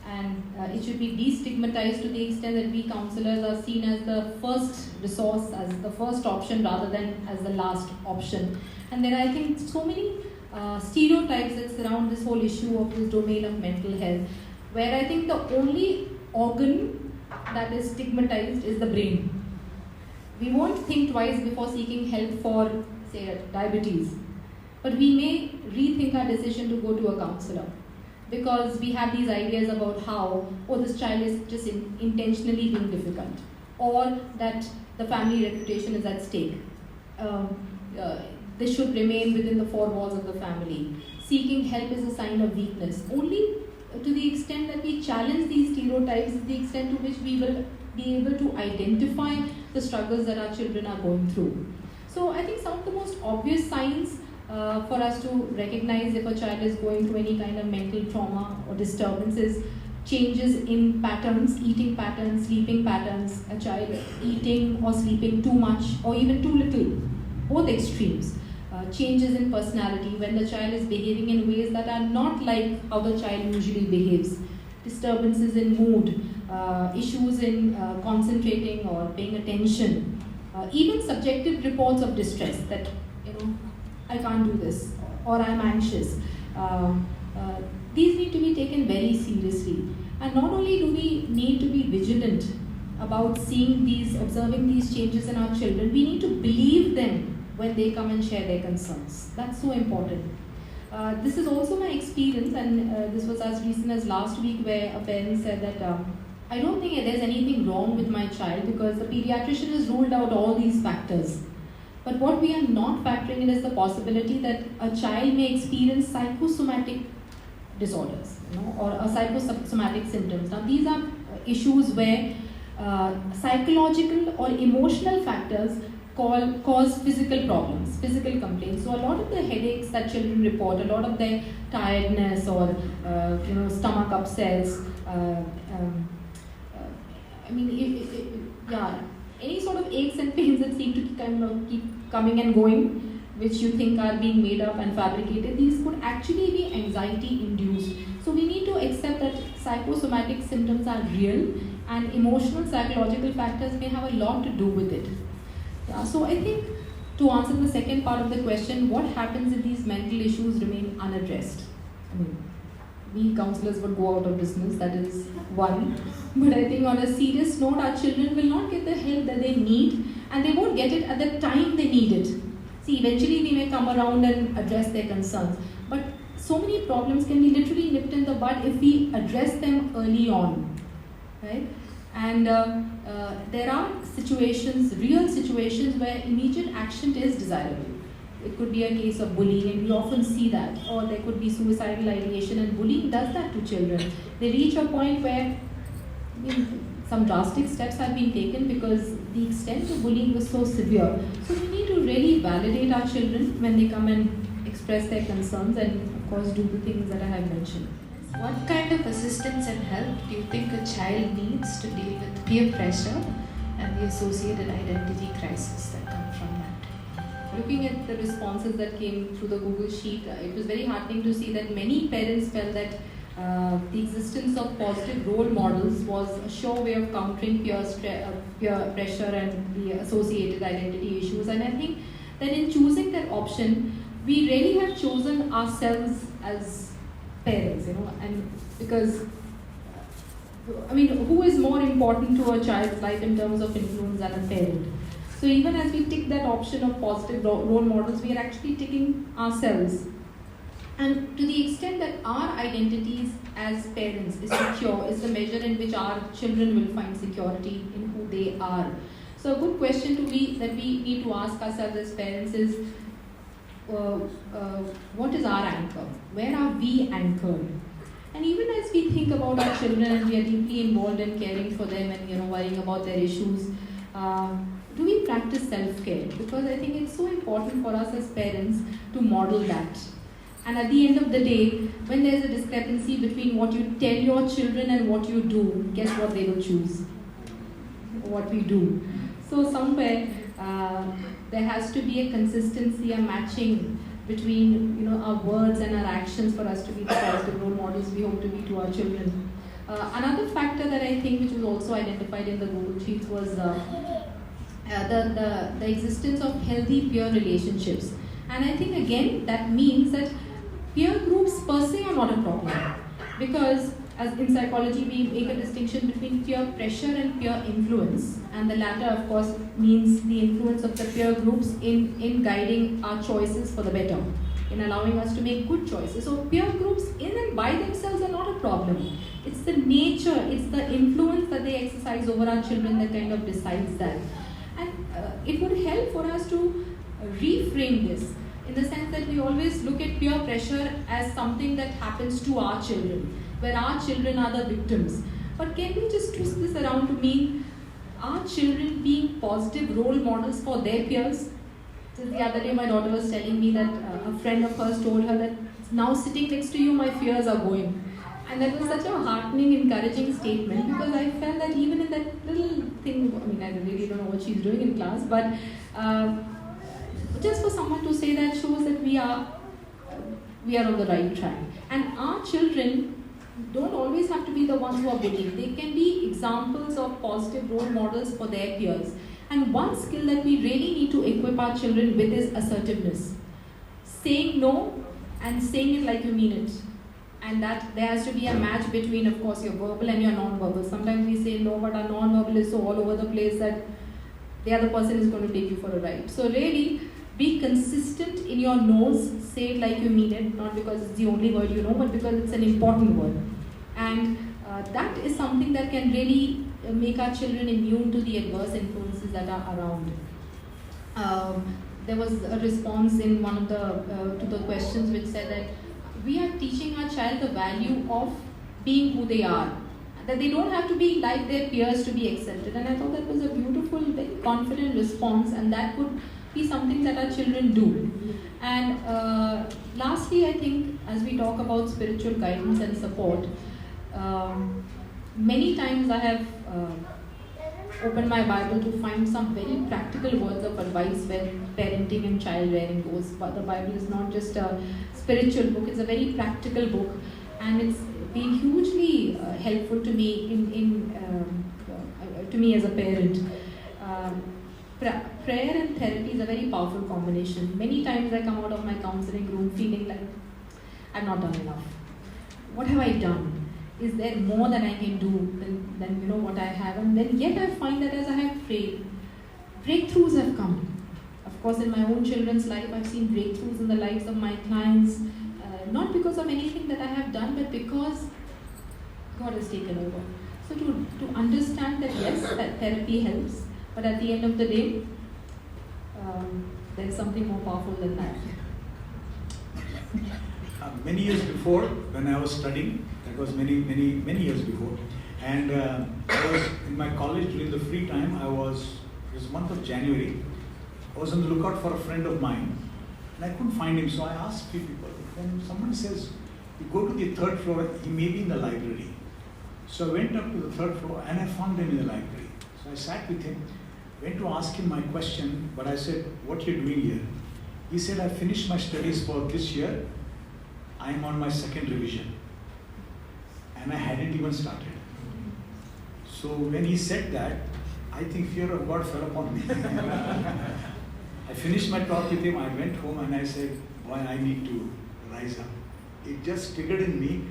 and it should be destigmatized to the extent that we counselors are seen as the first resource, as the first option rather than as the last option. And there are, I think, so many stereotypes that surround this whole issue of this domain of mental health, where I think the only organ that is stigmatized is the brain. We won't think twice before seeking help for, say, diabetes, but we may rethink our decision to go to a counselor because we have these ideas about how, this child is just intentionally being difficult, or that the family reputation is at stake. They should remain within the four walls of the family. Seeking help is a sign of weakness. Only to the extent that we challenge these stereotypes is the extent to which we will be able to identify the struggles that our children are going through. So I think some of the most obvious signs for us to recognize if a child is going through any kind of mental trauma or disturbances, changes in patterns, eating patterns, sleeping patterns, a child eating or sleeping too much or even too little, both extremes. Changes in personality, when the child is behaving in ways that are not like how the child usually behaves, disturbances in mood, issues in concentrating or paying attention, even subjective reports of distress that, I can't do this or I'm anxious. These need to be taken very seriously. And not only do we need to be vigilant about observing these changes in our children, we need to believe them when they come and share their concerns. That's so important. This is also my experience, and this was as recent as last week, where a parent said that I don't think there's anything wrong with my child because the pediatrician has ruled out all these factors. But what we are not factoring in is the possibility that a child may experience psychosomatic disorders, or psychosomatic symptoms. Now, these are issues where psychological or emotional factors cause physical problems, physical complaints. So a lot of the headaches that children report, a lot of their tiredness or stomach upsets, any sort of aches and pains that seem to kind of keep coming and going, which you think are being made up and fabricated, these could actually be anxiety induced. So we need to accept that psychosomatic symptoms are real and emotional psychological factors may have a lot to do with it. So I think to answer the second part of the question, what happens if these mental issues remain unaddressed? We counselors would go out of business, that is one. But I think on a serious note, our children will not get the help that they need, and they won't get it at the time they need it. See, eventually we may come around and address their concerns. But so many problems can be literally nipped in the bud if we address them early on, right? And there are situations, real situations, where immediate action is desirable. It could be a case of bullying, and we often see that. Or there could be suicidal ideation, and bullying does that to children. They reach a point where some drastic steps have been taken because the extent of bullying was so severe. So we need to really validate our children when they come and express their concerns, and of course do the things that I have mentioned. What kind of assistance and help do you think a child needs to deal with peer pressure and the associated identity crisis that come from that? Looking at the responses that came through the Google Sheet, it was very heartening to see that many parents felt that the existence of positive role models was a sure way of countering peer pressure and the associated identity issues. And I think that in choosing that option, we really have chosen ourselves as parents, and because, who is more important to a child's life in terms of influence than a parent? So even as we tick that option of positive role models, we are actually ticking ourselves. And to the extent that our identities as parents is secure, is the measure in which our children will find security in who they are. So a good question that we need to ask ourselves as parents is, what is our anchor? Where are we anchored? And even as we think about our children and we are deeply involved in caring for them and worrying about their issues, do we practice self-care? Because I think it's so important for us as parents to model that. And at the end of the day, when there's a discrepancy between what you tell your children and what you do, guess what they will choose? What we do. So somewhere, there has to be a consistency, a matching between our words and our actions for us to be the positive role models we hope to be to our children. Another factor that I think which was also identified in the Google Sheets was the existence of healthy peer relationships. And I think again that means that peer groups per se are not a problem, because as in psychology we make a distinction between peer pressure and peer influence, and the latter of course means the influence of the peer groups in guiding our choices for the better, in allowing us to make good choices. So peer groups in and by themselves are not a problem. It's the nature, it's the influence that they exercise over our children that kind of decides that. And it would help for us to reframe this in the sense that we always look at peer pressure as something that happens to our children, where our children are the victims. But can we just twist this around to mean our children being positive role models for their peers? Just the other day my daughter was telling me that a friend of hers told her that now sitting next to you my fears are going. And that was such a heartening, encouraging statement, because I felt that even in that little thing, I really don't know what she's doing in class, but just for someone to say that shows that we are on the right track. And our children don't always have to be the ones who are bullied. They can be examples of positive role models for their peers. And one skill that we really need to equip our children with is assertiveness. Saying no and saying it like you mean it. And that there has to be a match between, of course, your verbal and your non-verbal. Sometimes we say no, but our non-verbal is so all over the place that the other person is going to take you for a ride. So really, be consistent in your no's, say it like you mean it, not because it's the only word you know, but because it's an important word. And that is something that can really make our children immune to the adverse influences that are around. There was a response in one of to the questions which said that we are teaching our child the value of being who they are, that they don't have to be like their peers to be accepted. And I thought that was a beautiful, very confident response, and that could be something that our children do. And lastly, I think as we talk about spiritual guidance and support, many times I have opened my Bible to find some very practical words of advice where parenting and child rearing goes. But the Bible is not just a spiritual book, it's a very practical book, and it's been hugely helpful to me to me as a parent. Prayer and therapy is a very powerful combination. Many times I come out of my counseling room feeling like I've not done enough. What have I done? Is there more that I can do than what I have? And then yet I find that as I have prayed, breakthroughs have come. Of course, in my own children's life, I've seen breakthroughs in the lives of my clients, not because of anything that I have done, but because God has taken over. So to understand that yes, that therapy helps, but at the end of the day, there is something more powerful than that. Many years before, when I was studying, that was many years before, and I was in my college during the free time. It was month of January. I was on the lookout for a friend of mine, and I couldn't find him. So I asked few people. Then someone says, "You go to the third floor. He may be in the library." So I went up to the third floor, and I found him in the library. So I sat with him, went to ask him my question, but I said, "What you're doing here?" He said, "I finished my studies for this year. I'm on my second revision." And I hadn't even started. So when he said that, I think fear of God fell upon me. I finished my talk with him, I went home and I said, "Boy, I need to rise up." It just triggered in me.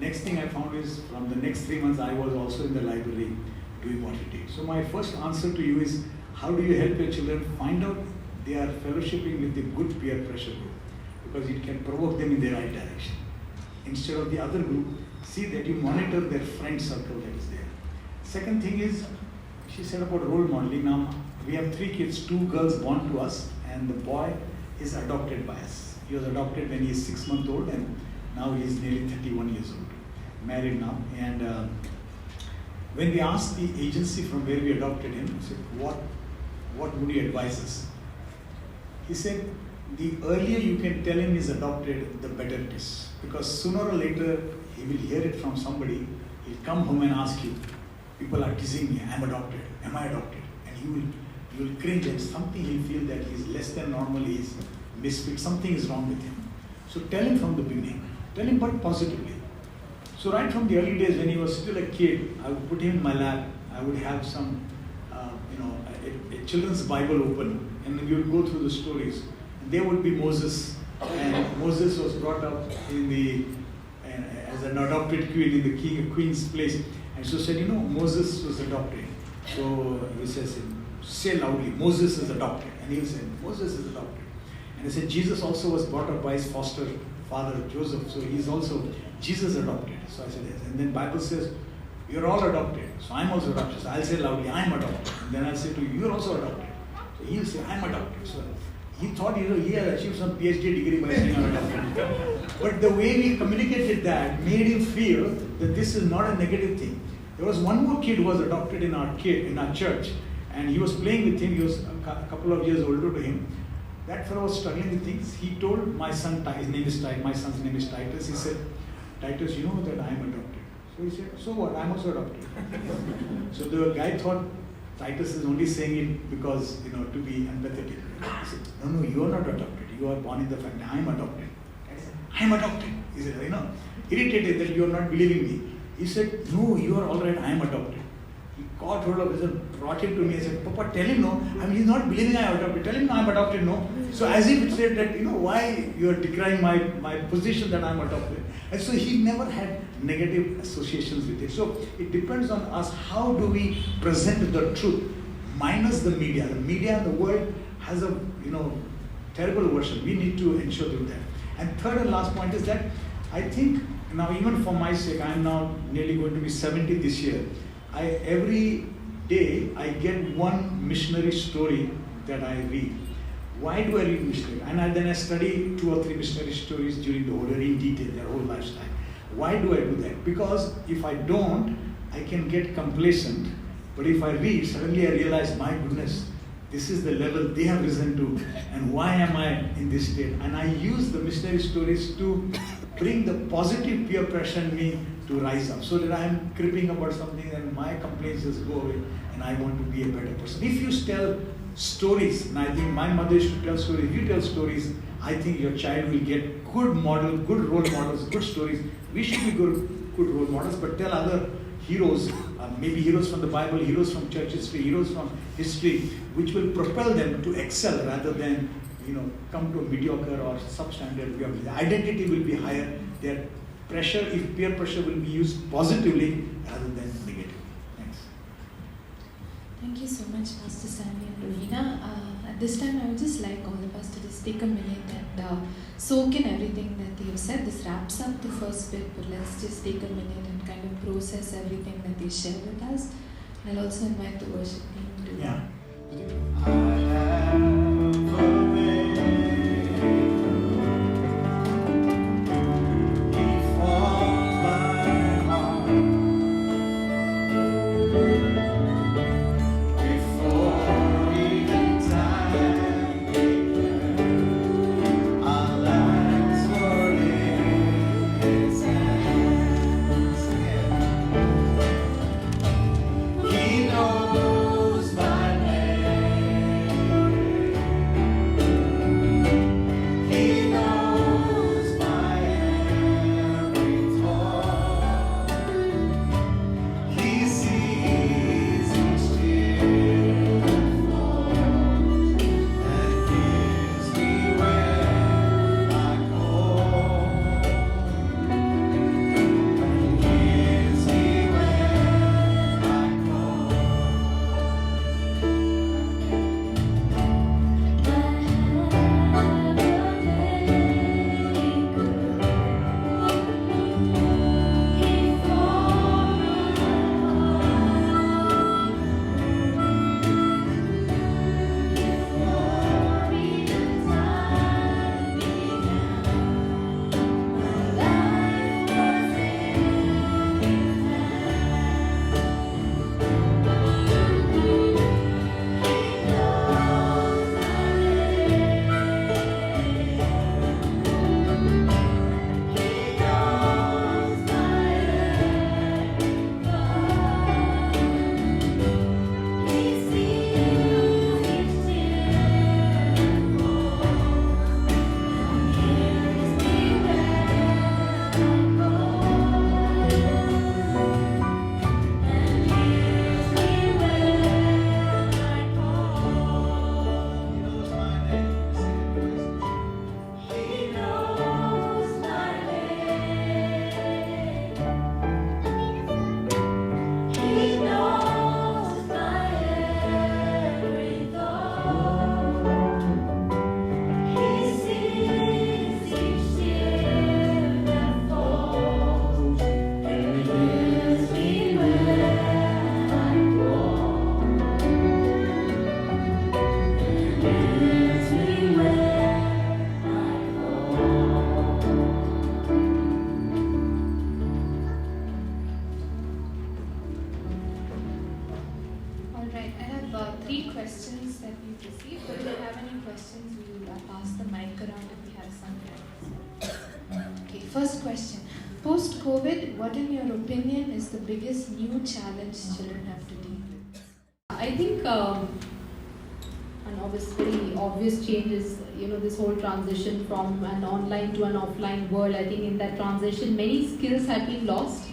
Next thing I found is from the next 3 months, I was also in the library doing what it is. So my first answer to you is, how do you help your children find out they are fellowshipping with the good peer pressure group? Because it can provoke them in the right direction. Instead of the other group, see that you monitor their friend circle that is there. Second thing is, she said about role modeling. Now, we have 3 kids, 2 girls born to us, and the boy is adopted by us. He was adopted when he is 6 months old, and now he is nearly 31 years old, married now. And when we asked the agency from where we adopted him, we said, what would you advise us? He said, the earlier you can tell him he's adopted, the better it is. Because sooner or later, he will hear it from somebody. He'll come home and ask you, "People are teasing me, I'm adopted, am I adopted?" And you will cringe, and something he'll feel that he's less than normal, he's misfit, something is wrong with him. So tell him from the beginning. Tell him but positively. So right from the early days when he was still a kid, I would put him in my lap. I would have some, a children's Bible open, and we would go through the stories. And there would be Moses, and Moses was brought up as an adopted queen in the queen's place. And so said, Moses was adopted. So he says, say loudly, "Moses is adopted." And he said, "Moses is adopted." And he said, Jesus also was brought up by his foster father, Joseph. So he's also, Jesus adopted. So I said, yes. And then Bible says, "You're all adopted." So I'm also adopted. So I'll say loudly, "I'm adopted." And then I'll say to you, "You're also adopted." So he'll say, "I'm adopted." So he thought he had achieved some PhD degree by saying I'm adopted. But the way we communicated that made him feel that this is not a negative thing. There was one more kid who was adopted in our church, and he was playing with him. He was a couple of years older to him. That fellow was struggling with things. He told my son, my son's name is Titus. He said, "Titus, you know that I am adopted." So he said, "So what? I'm also adopted." So the guy thought Titus is only saying it because, to be empathetic. He said, No, you are not adopted. You are born in the family. I am adopted. I said, "I'm adopted." He said, irritated that you are not believing me. He said, "No, you are all right. I am adopted." He caught hold of his and brought him to me and said, "Papa, tell him no. He's not believing I am adopted. Tell him no, I am adopted, no." So as if it said that, why you are decrying my position that I am adopted. And so he never had negative associations with it. So it depends on us. How do we present the truth minus the media? The media in the world has a terrible version. We need to ensure that. And third and last point is that I think now, even for my sake, I am now nearly going to be 70 this year. Every day I get one missionary story that I read. Why do I read missionary? And then I study 2 or 3 missionary stories during the whole year in detail, their whole lifestyle. Why do I do that? Because if I don't, I can get complacent. But if I read, suddenly I realize, my goodness, this is the level they have risen to, and why am I in this state? And I use the missionary stories to bring the positive peer pressure in me to rise up, so that I am cribbing about something and my complaints just go away, and I want to be a better person. If you tell stories, and I think my mother used to tell stories, if you tell stories, I think your child will get good model, good role models, good stories. We should be good role models, but tell other heroes, maybe heroes from the Bible, heroes from church history, heroes from history, which will propel them to excel rather than come to a mediocre or substandard way of life. Identity will be higher. Their pressure, if peer pressure, will be used positively rather than negatively. Thanks. Thank you so much, Pastor Stanley and Rohina. At this time, I would just like all of us to just take a minute and soak in everything that they have said. This wraps up the first bit, but let's just take a minute and kind of process everything that they shared with us. I'll also invite the worship team to. Yeah. I have a maker. He formed my heart before even time began. Our lives were in His hands. He knows my name. He knows my every thought. He sees each tear that falls and gives me when I call. And gives me when I call. He knows my name. He knows my every thought. He sees each tear that falls and gives me when I call. Gives me when I call. Alright, I have 3 questions that we've received. So if you have any questions, we will pass the mic around if we have some. Okay, first question. Post-COVID, what in your opinion is the biggest new challenge children have to deal with? I think an very obvious change is, this whole transition from an online to an offline world. I think in that transition, many skills have been lost.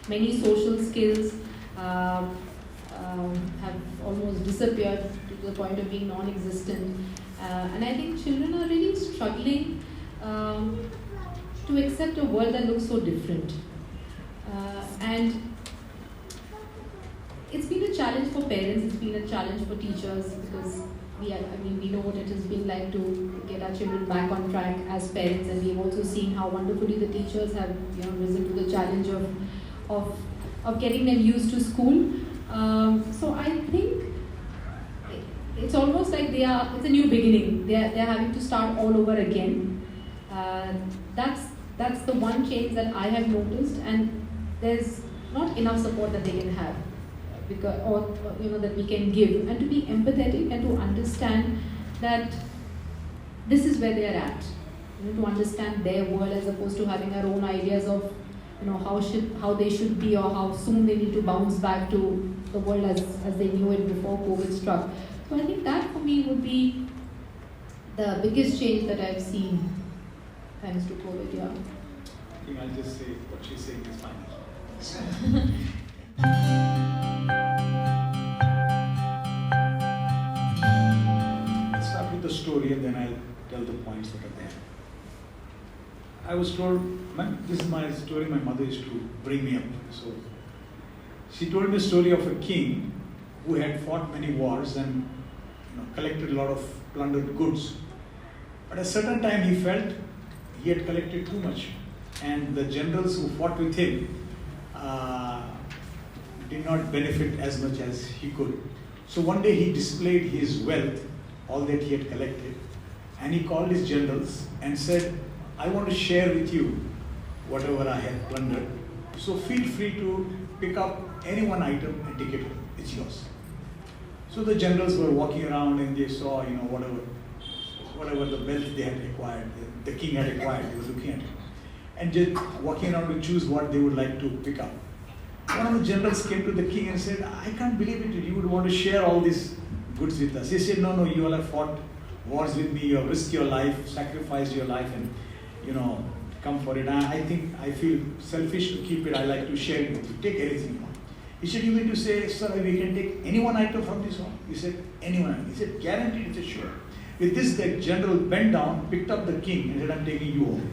Many social skills have almost disappeared to the point of being non-existent. And I think children are really struggling to accept a world that looks so different. And it's been a challenge for parents, it's been a challenge for teachers, because we know what it has been like to get our children back on track as parents, and we've also seen how wonderfully the teachers have risen to the challenge of getting them used to school. So I think it's almost like it's a new beginning. They're having to start all over again. That's the one change that I have noticed, and there's not enough support that they can have, that we can give, and to be empathetic and to understand that this is where they are at. To understand their world as opposed to having our own ideas of how they should be, or how soon they need to bounce back to the world as they knew it before COVID struck. So I think that for me would be the biggest change that I've seen thanks to COVID. Yeah. I think I'll just say what she's saying is fine. Let's start with the story and then I'll tell the points that are there. I was told, this is my story my mother used to bring me up. So she told me a story of a king who had fought many wars and collected a lot of plundered goods. But at a certain time he felt he had collected too much, and the generals who fought with him did not benefit as much as he could. So one day he displayed his wealth, all that he had collected, and he called his generals and said, I want to share with you whatever I have plundered. So feel free to pick up any one item and take it home. It's yours. So the generals were walking around and they saw, whatever the wealth they had acquired, the king had acquired, they were looking at it. And just walking around to choose what they would like to pick up. One of the generals came to the king and said, I can't believe it, you would want to share all these goods with us. He said, no, you all have fought wars with me, you have risked your life, sacrificed your life, and come for it. I feel selfish to keep it, I like to share it with you, take anything you want. He said, you mean to say, sir, we can take any one item from this one? He said, any one item. He said, guaranteed? He said, sure. With this, the general bent down, picked up the king, and said, I'm taking you home.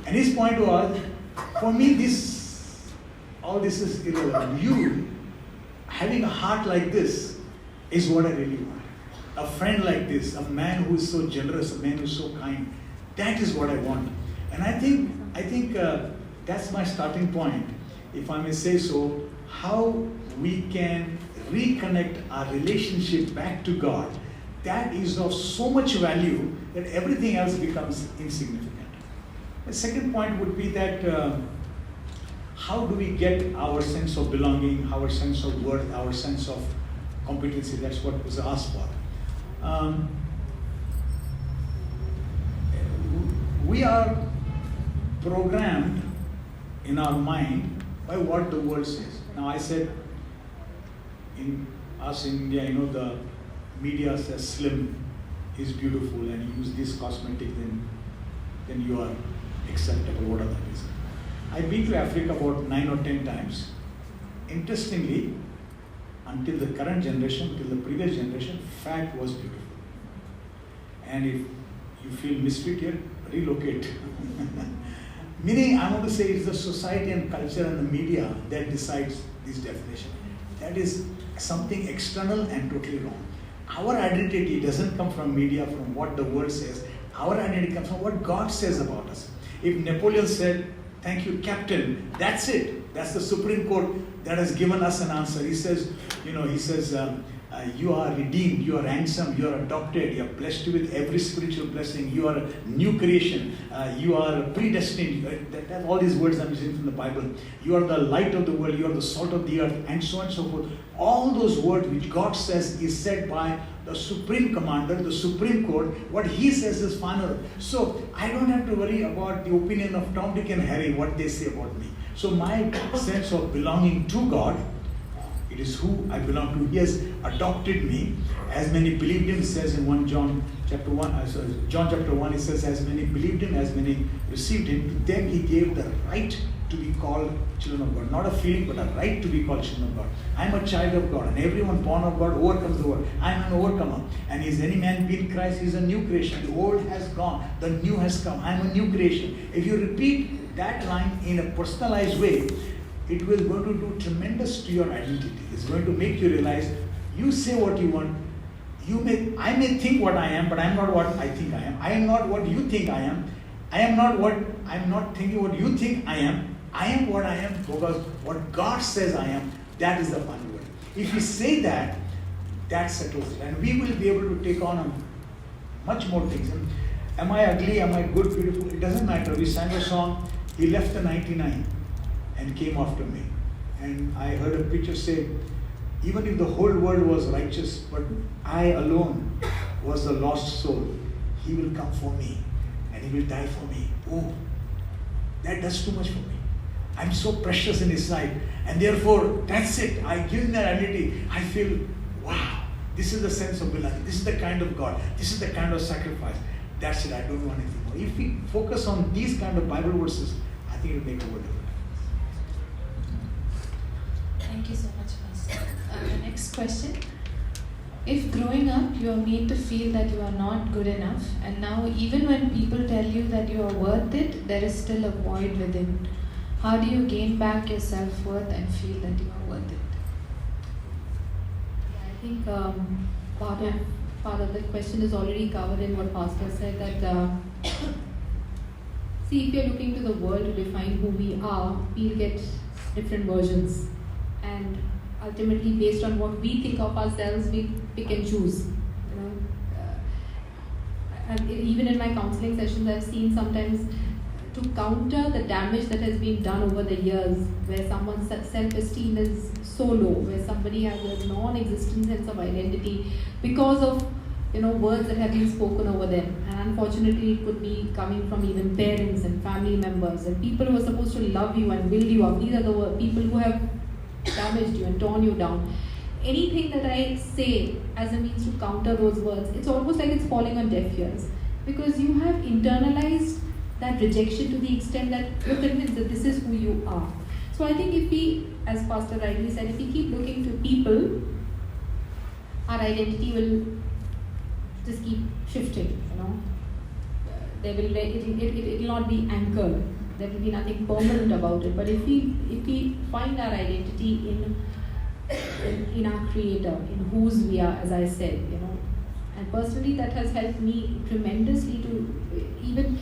And his point was, for me, all this is irrelevant. You, having a heart like this, is what I really want. A friend like this, a man who is so generous, a man who is so kind, that is what I want. And I think that's my starting point, if I may say so, how we can reconnect our relationship back to God. That is of so much value that everything else becomes insignificant. The second point would be that how do we get our sense of belonging, our sense of worth, our sense of competency? That's what was asked for. We are programmed in our mind by what the world says. Now I said, in us in India, the media says slim is beautiful and you use this cosmetic, then you are acceptable, whatever that is. I've been to Africa about 9 or 10 times. Interestingly, until the current generation, until the previous generation, fat was beautiful. And if you feel mistreated, relocate. Meaning, I want to say it's the society and culture and the media that decides this definition. That is something external and totally wrong. Our identity doesn't come from media, from what the world says. Our identity comes from what God says about us. If Napoleon said, thank you, Captain, that's it. That's the Supreme Court that has given us an answer. He says, you are redeemed, you are ransomed, you are adopted, you are blessed with every spiritual blessing, you are a new creation, you are predestined. All these words I'm using from the Bible. You are the light of the world, you are the salt of the earth, and so on and so forth. All those words which God says is said by the Supreme Commander, the Supreme Court. What He says is final. So I don't have to worry about the opinion of Tom, Dick and Harry, what they say about me. So my sense of belonging to God, it is who I belong to. He has adopted me. As many believed Him, says in John chapter 1, it says, as many believed Him, as many received Him, to them He gave the right to be called children of God. Not a feeling, but a right to be called children of God. I am a child of God, and everyone born of God overcomes the world. I am an overcomer. And is any man be in Christ, he is a new creation. The old has gone, the new has come. I am a new creation. If you repeat that line in a personalized way, it will going to do tremendous to your identity. It's going to make you realize, you say what you want. I may think what I am, but I am not what I think I am. I am not what you think I am. I am not thinking what you think I am. I am what I am because what God says I am, that is the final word. If you say that, that settles it. And we will be able to take on much more things. And am I ugly? Am I good, beautiful? It doesn't matter. We sang a song, He left the 99 and came after me. And I heard a preacher say, even if the whole world was righteous, but I alone was the lost soul, He will come for me and He will die for me. Oh, that does too much for me. I'm so precious in His sight, and therefore, that's it. I give Him that identity. I feel, wow, this is the sense of belonging. This is the kind of God. This is the kind of sacrifice. That's it. I don't want anything more. If we focus on these kind of Bible verses, I think it will make a world of difference. Thank you so much, Pastor. The next question. If growing up you are made to feel that you are not good enough, and now even when people tell you that you are worth it, there is still a void within. How do you gain back your self-worth and feel that you are worth it? think part of the question is already covered in what Pastor said, that see, if you're looking to the world to define who we are, we'll get different versions, and ultimately based on what we think of ourselves, we pick and choose. Even in my counseling sessions, I've seen sometimes, to counter the damage that has been done over the years, where someone's self-esteem is so low, where somebody has a non-existent sense of identity because of words that have been spoken over them. And unfortunately, it could be coming from even parents and family members and people who are supposed to love you and build you up. These are the people who have damaged you and torn you down. Anything that I say as a means to counter those words, it's almost like it's falling on deaf ears, because you have internalized that rejection to the extent that you're convinced that this is who you are. So I think if we, as Pastor rightly said, if we keep looking to people, our identity will just keep shifting. It will not be anchored. There will be nothing permanent about it. But if we find our identity in our Creator, in whose we are, as I said, and personally that has helped me tremendously to even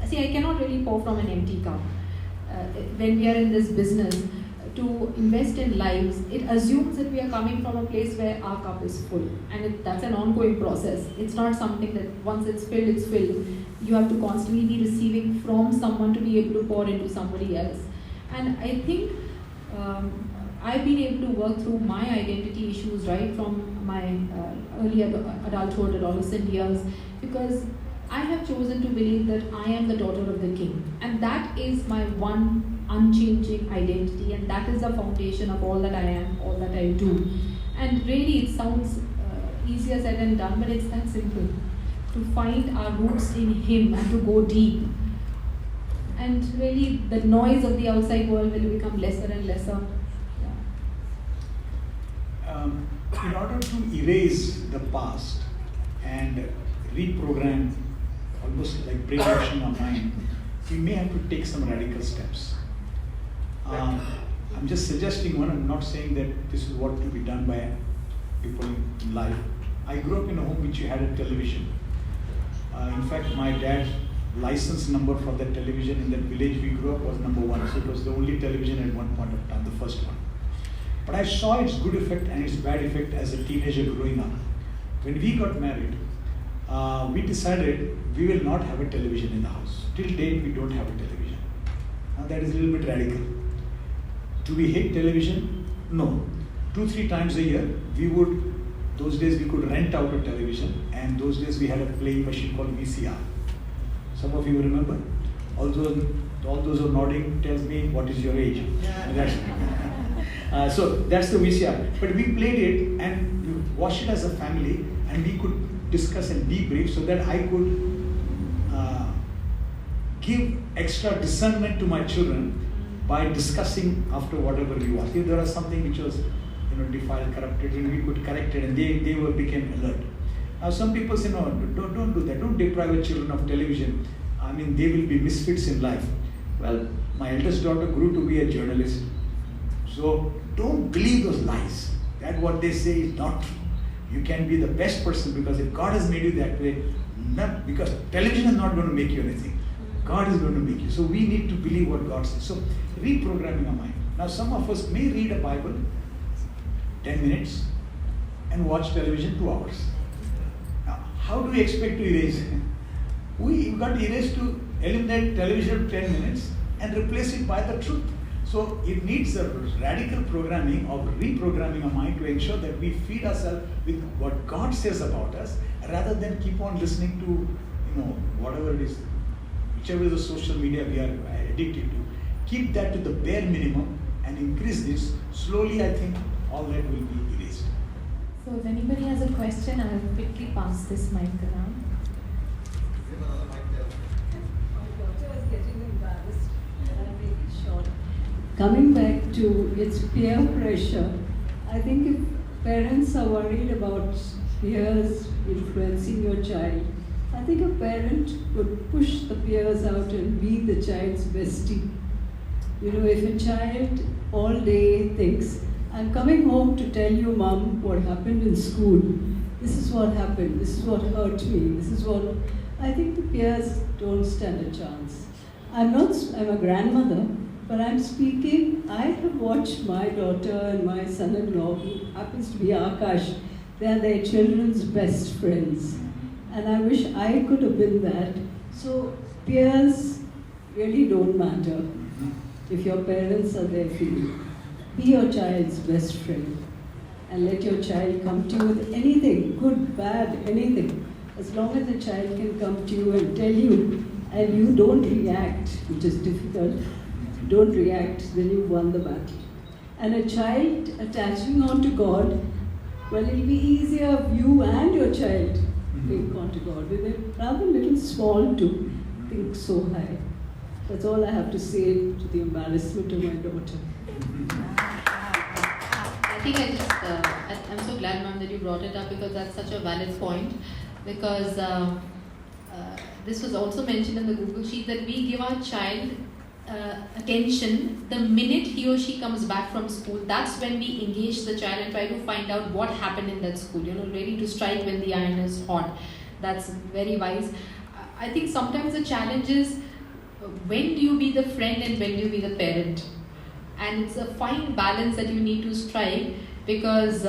see. I cannot really pour from an empty cup. When we are in this business, to invest in lives, it assumes that we are coming from a place where our cup is full, and that's an ongoing process. It's not something that once it's filled, it's filled. You have to constantly be receiving from someone to be able to pour into somebody else. And I think I've been able to work through my identity issues right from my early adulthood, adolescent years, because I have chosen to believe that I am the daughter of the King, and that is my one unchanging identity, and that is the foundation of all that I am, all that I do. And really, it sounds easier said than done, but it's that simple. To find our roots in Him and to go deep. And really, the noise of the outside world will become lesser and lesser. Yeah. In order to erase the past and reprogram, almost like brainwashing our mind, we may have to take some radical steps. I'm just suggesting one. I'm not saying that this is what to be done by people in life. I grew up in a home which had a television. In fact, my dad's license number for that television in that village we grew up was number 1. So it was the only television at one point of time, the first one. But I saw its good effect and its bad effect as a teenager growing up. When we got married, we decided we will not have a television in the house. Till date, we don't have a television. Now that is a little bit radical. Do we hate television? No. 2-3 times a year, those days we could rent out a television, and those days we had a playing machine called VCR. Some of you remember? All those who are nodding tells me what is your age. So that's the VCR. But we played it and we watched it as a family, and we could discuss and debrief so that I could give extra discernment to my children by discussing after whatever we watched. If there was something which was defiled, corrupted, and we could correct it, and they became alert. Now some people say, no, don't do that. Don't deprive your children of television. I mean, they will be misfits in life. Well, my eldest daughter grew to be a journalist. So don't believe those lies. That what they say is not true. You can be the best person, because if God has made you that way, not because television is not going to make you anything. God is going to make you. So we need to believe what God says. So reprogramming our mind. Now some of us may read a Bible 10 minutes and watch television 2 hours. Now, how do we expect to erase? We got to erase to eliminate television 10 minutes and replace it by the truth. So it needs a radical programming of reprogramming our mind to ensure that we feed ourselves with what God says about us, rather than keep on listening to whatever it is, whichever is the social media we are addicted to. Keep that to the bare minimum and increase this. Slowly, I think all that will be erased. So if anybody has a question, I'll quickly pass this mic around. Coming back to its peer pressure, I think if parents are worried about peers influencing your child, I think a parent would push the peers out and be the child's bestie. If a child all day thinks I'm coming home to tell you, Mum, what happened in school. This is what happened. This is what hurt me. This is what... I think the peers don't stand a chance. I'm a grandmother, but I'm speaking. I have watched my daughter and my son-in-law, who happens to be Akash. They are their children's best friends. And I wish I could have been that. So peers really don't matter if your parents are there for you. Be your child's best friend and let your child come to you with anything, good, bad, anything. As long as the child can come to you and tell you and you don't react, which is difficult, don't react, then you've won the battle. And a child attaching on to God, well, it'll be easier if you and your child think on to God. They're rather little small to think so high. That's all I have to say to the embarrassment of my daughter. I think I'm so glad, ma'am, that you brought it up, because that's such a valid point. Because this was also mentioned in the Google Sheet, that we give our child attention the minute he or she comes back from school. That's when we engage the child and try to find out what happened in that school. Ready to strike when the iron is hot. That's very wise. I think sometimes the challenge is, when do you be the friend and when do you be the parent? And it's a fine balance that you need to strike, because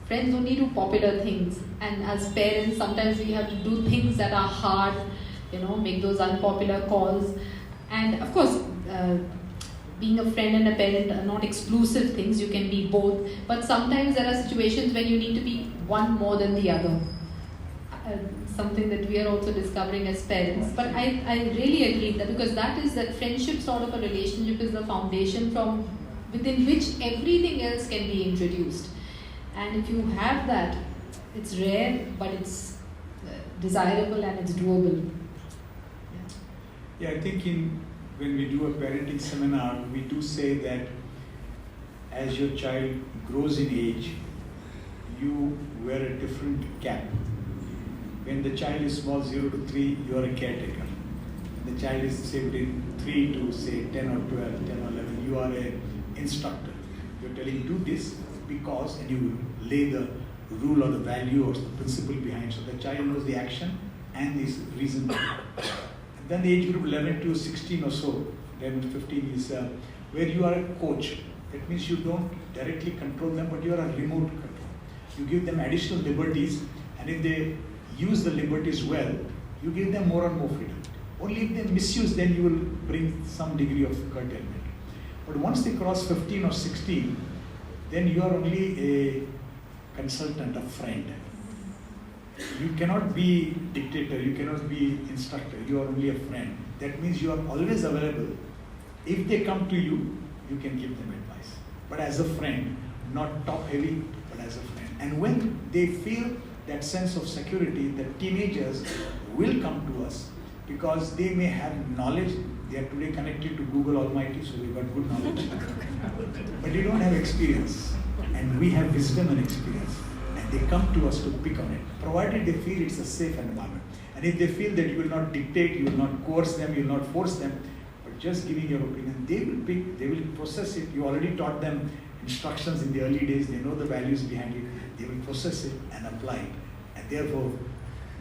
friends only do popular things, and as parents sometimes we have to do things that are hard, make those unpopular calls. And of course, being a friend and a parent are not exclusive things, you can be both, but sometimes there are situations when you need to be one more than the other. Something that we are also discovering as parents. But I really agree that, because that friendship sort of a relationship is the foundation from within which everything else can be introduced. And if you have that, it's rare, but it's desirable and it's doable. Yeah, I think when we do a parenting seminar, we do say that as your child grows in age, you wear a different cap. When the child is small, 0 to 3, you are a caretaker. When the child is, say, between 3 to, say, 10 or 12, 10 or 11, you are an instructor. You're telling, do this because, and you lay the rule or the value or the principle behind, so the child knows the action and the reason. And then the age group 11 to 16 or so, 11 to 15 is where you are a coach. That means you don't directly control them, but you are a remote control. You give them additional liberties, and if they use the liberties well, you give them more and more freedom. Only if they misuse, then you will bring some degree of curtailment. But once they cross 15 or 16, then you are only a consultant, a friend. You cannot be dictator, you cannot be instructor, you are only a friend. That means you are always available. If they come to you, you can give them advice. But as a friend, not top heavy, but as a friend. And when they feel that sense of security, the teenagers will come to us, because they may have knowledge. They are today connected to Google Almighty, so they've got good knowledge. But they don't have experience, and we have wisdom and experience, and they come to us to pick on it, provided they feel it's a safe environment. And if they feel that you will not dictate, you will not coerce them, you will not force them, but just giving your opinion, they will pick, they will process it. You already taught them instructions in the early days, they know the values behind it, they will process it and apply it. And therefore,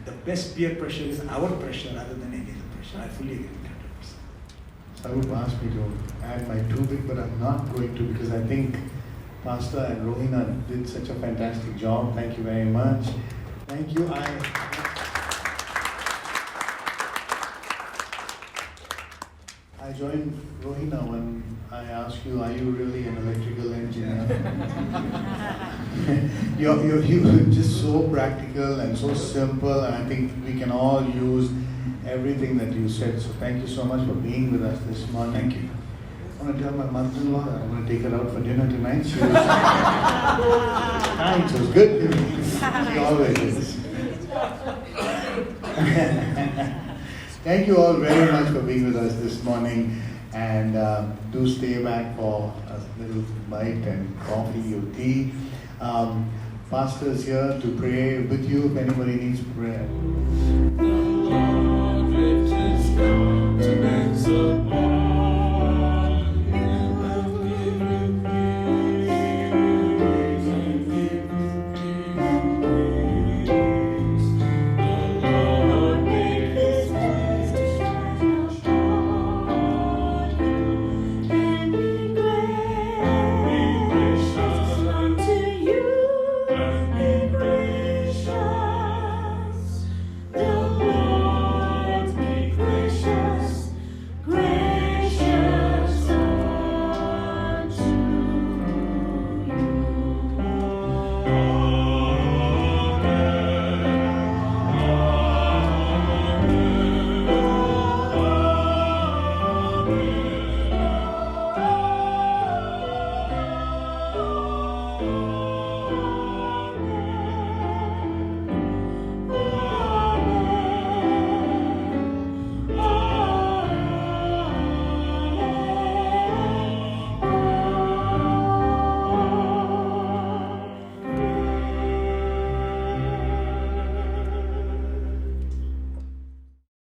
the best peer pressure is our pressure rather than any other pressure. I fully agree with 100%. Saroop asked me to add my 2 bit, but I'm not going to, because I think Pastor and Rohina did such a fantastic job. Thank you very much. Thank you. I joined Rohina when I asked you, are you really an electrical engineer? You're just so practical and so simple, and I think we can all use everything that you said. So thank you so much for being with us this morning. Thank you. I want to tell my mother-in-law that I'm going to take her out for dinner tonight. She was kind, she was good to me. She always is. Thank you all very much for being with us this morning, and do stay back for a little bite and coffee or tea. Pastor's here to pray with you if anybody needs prayer. The Lord lifts his countenance upon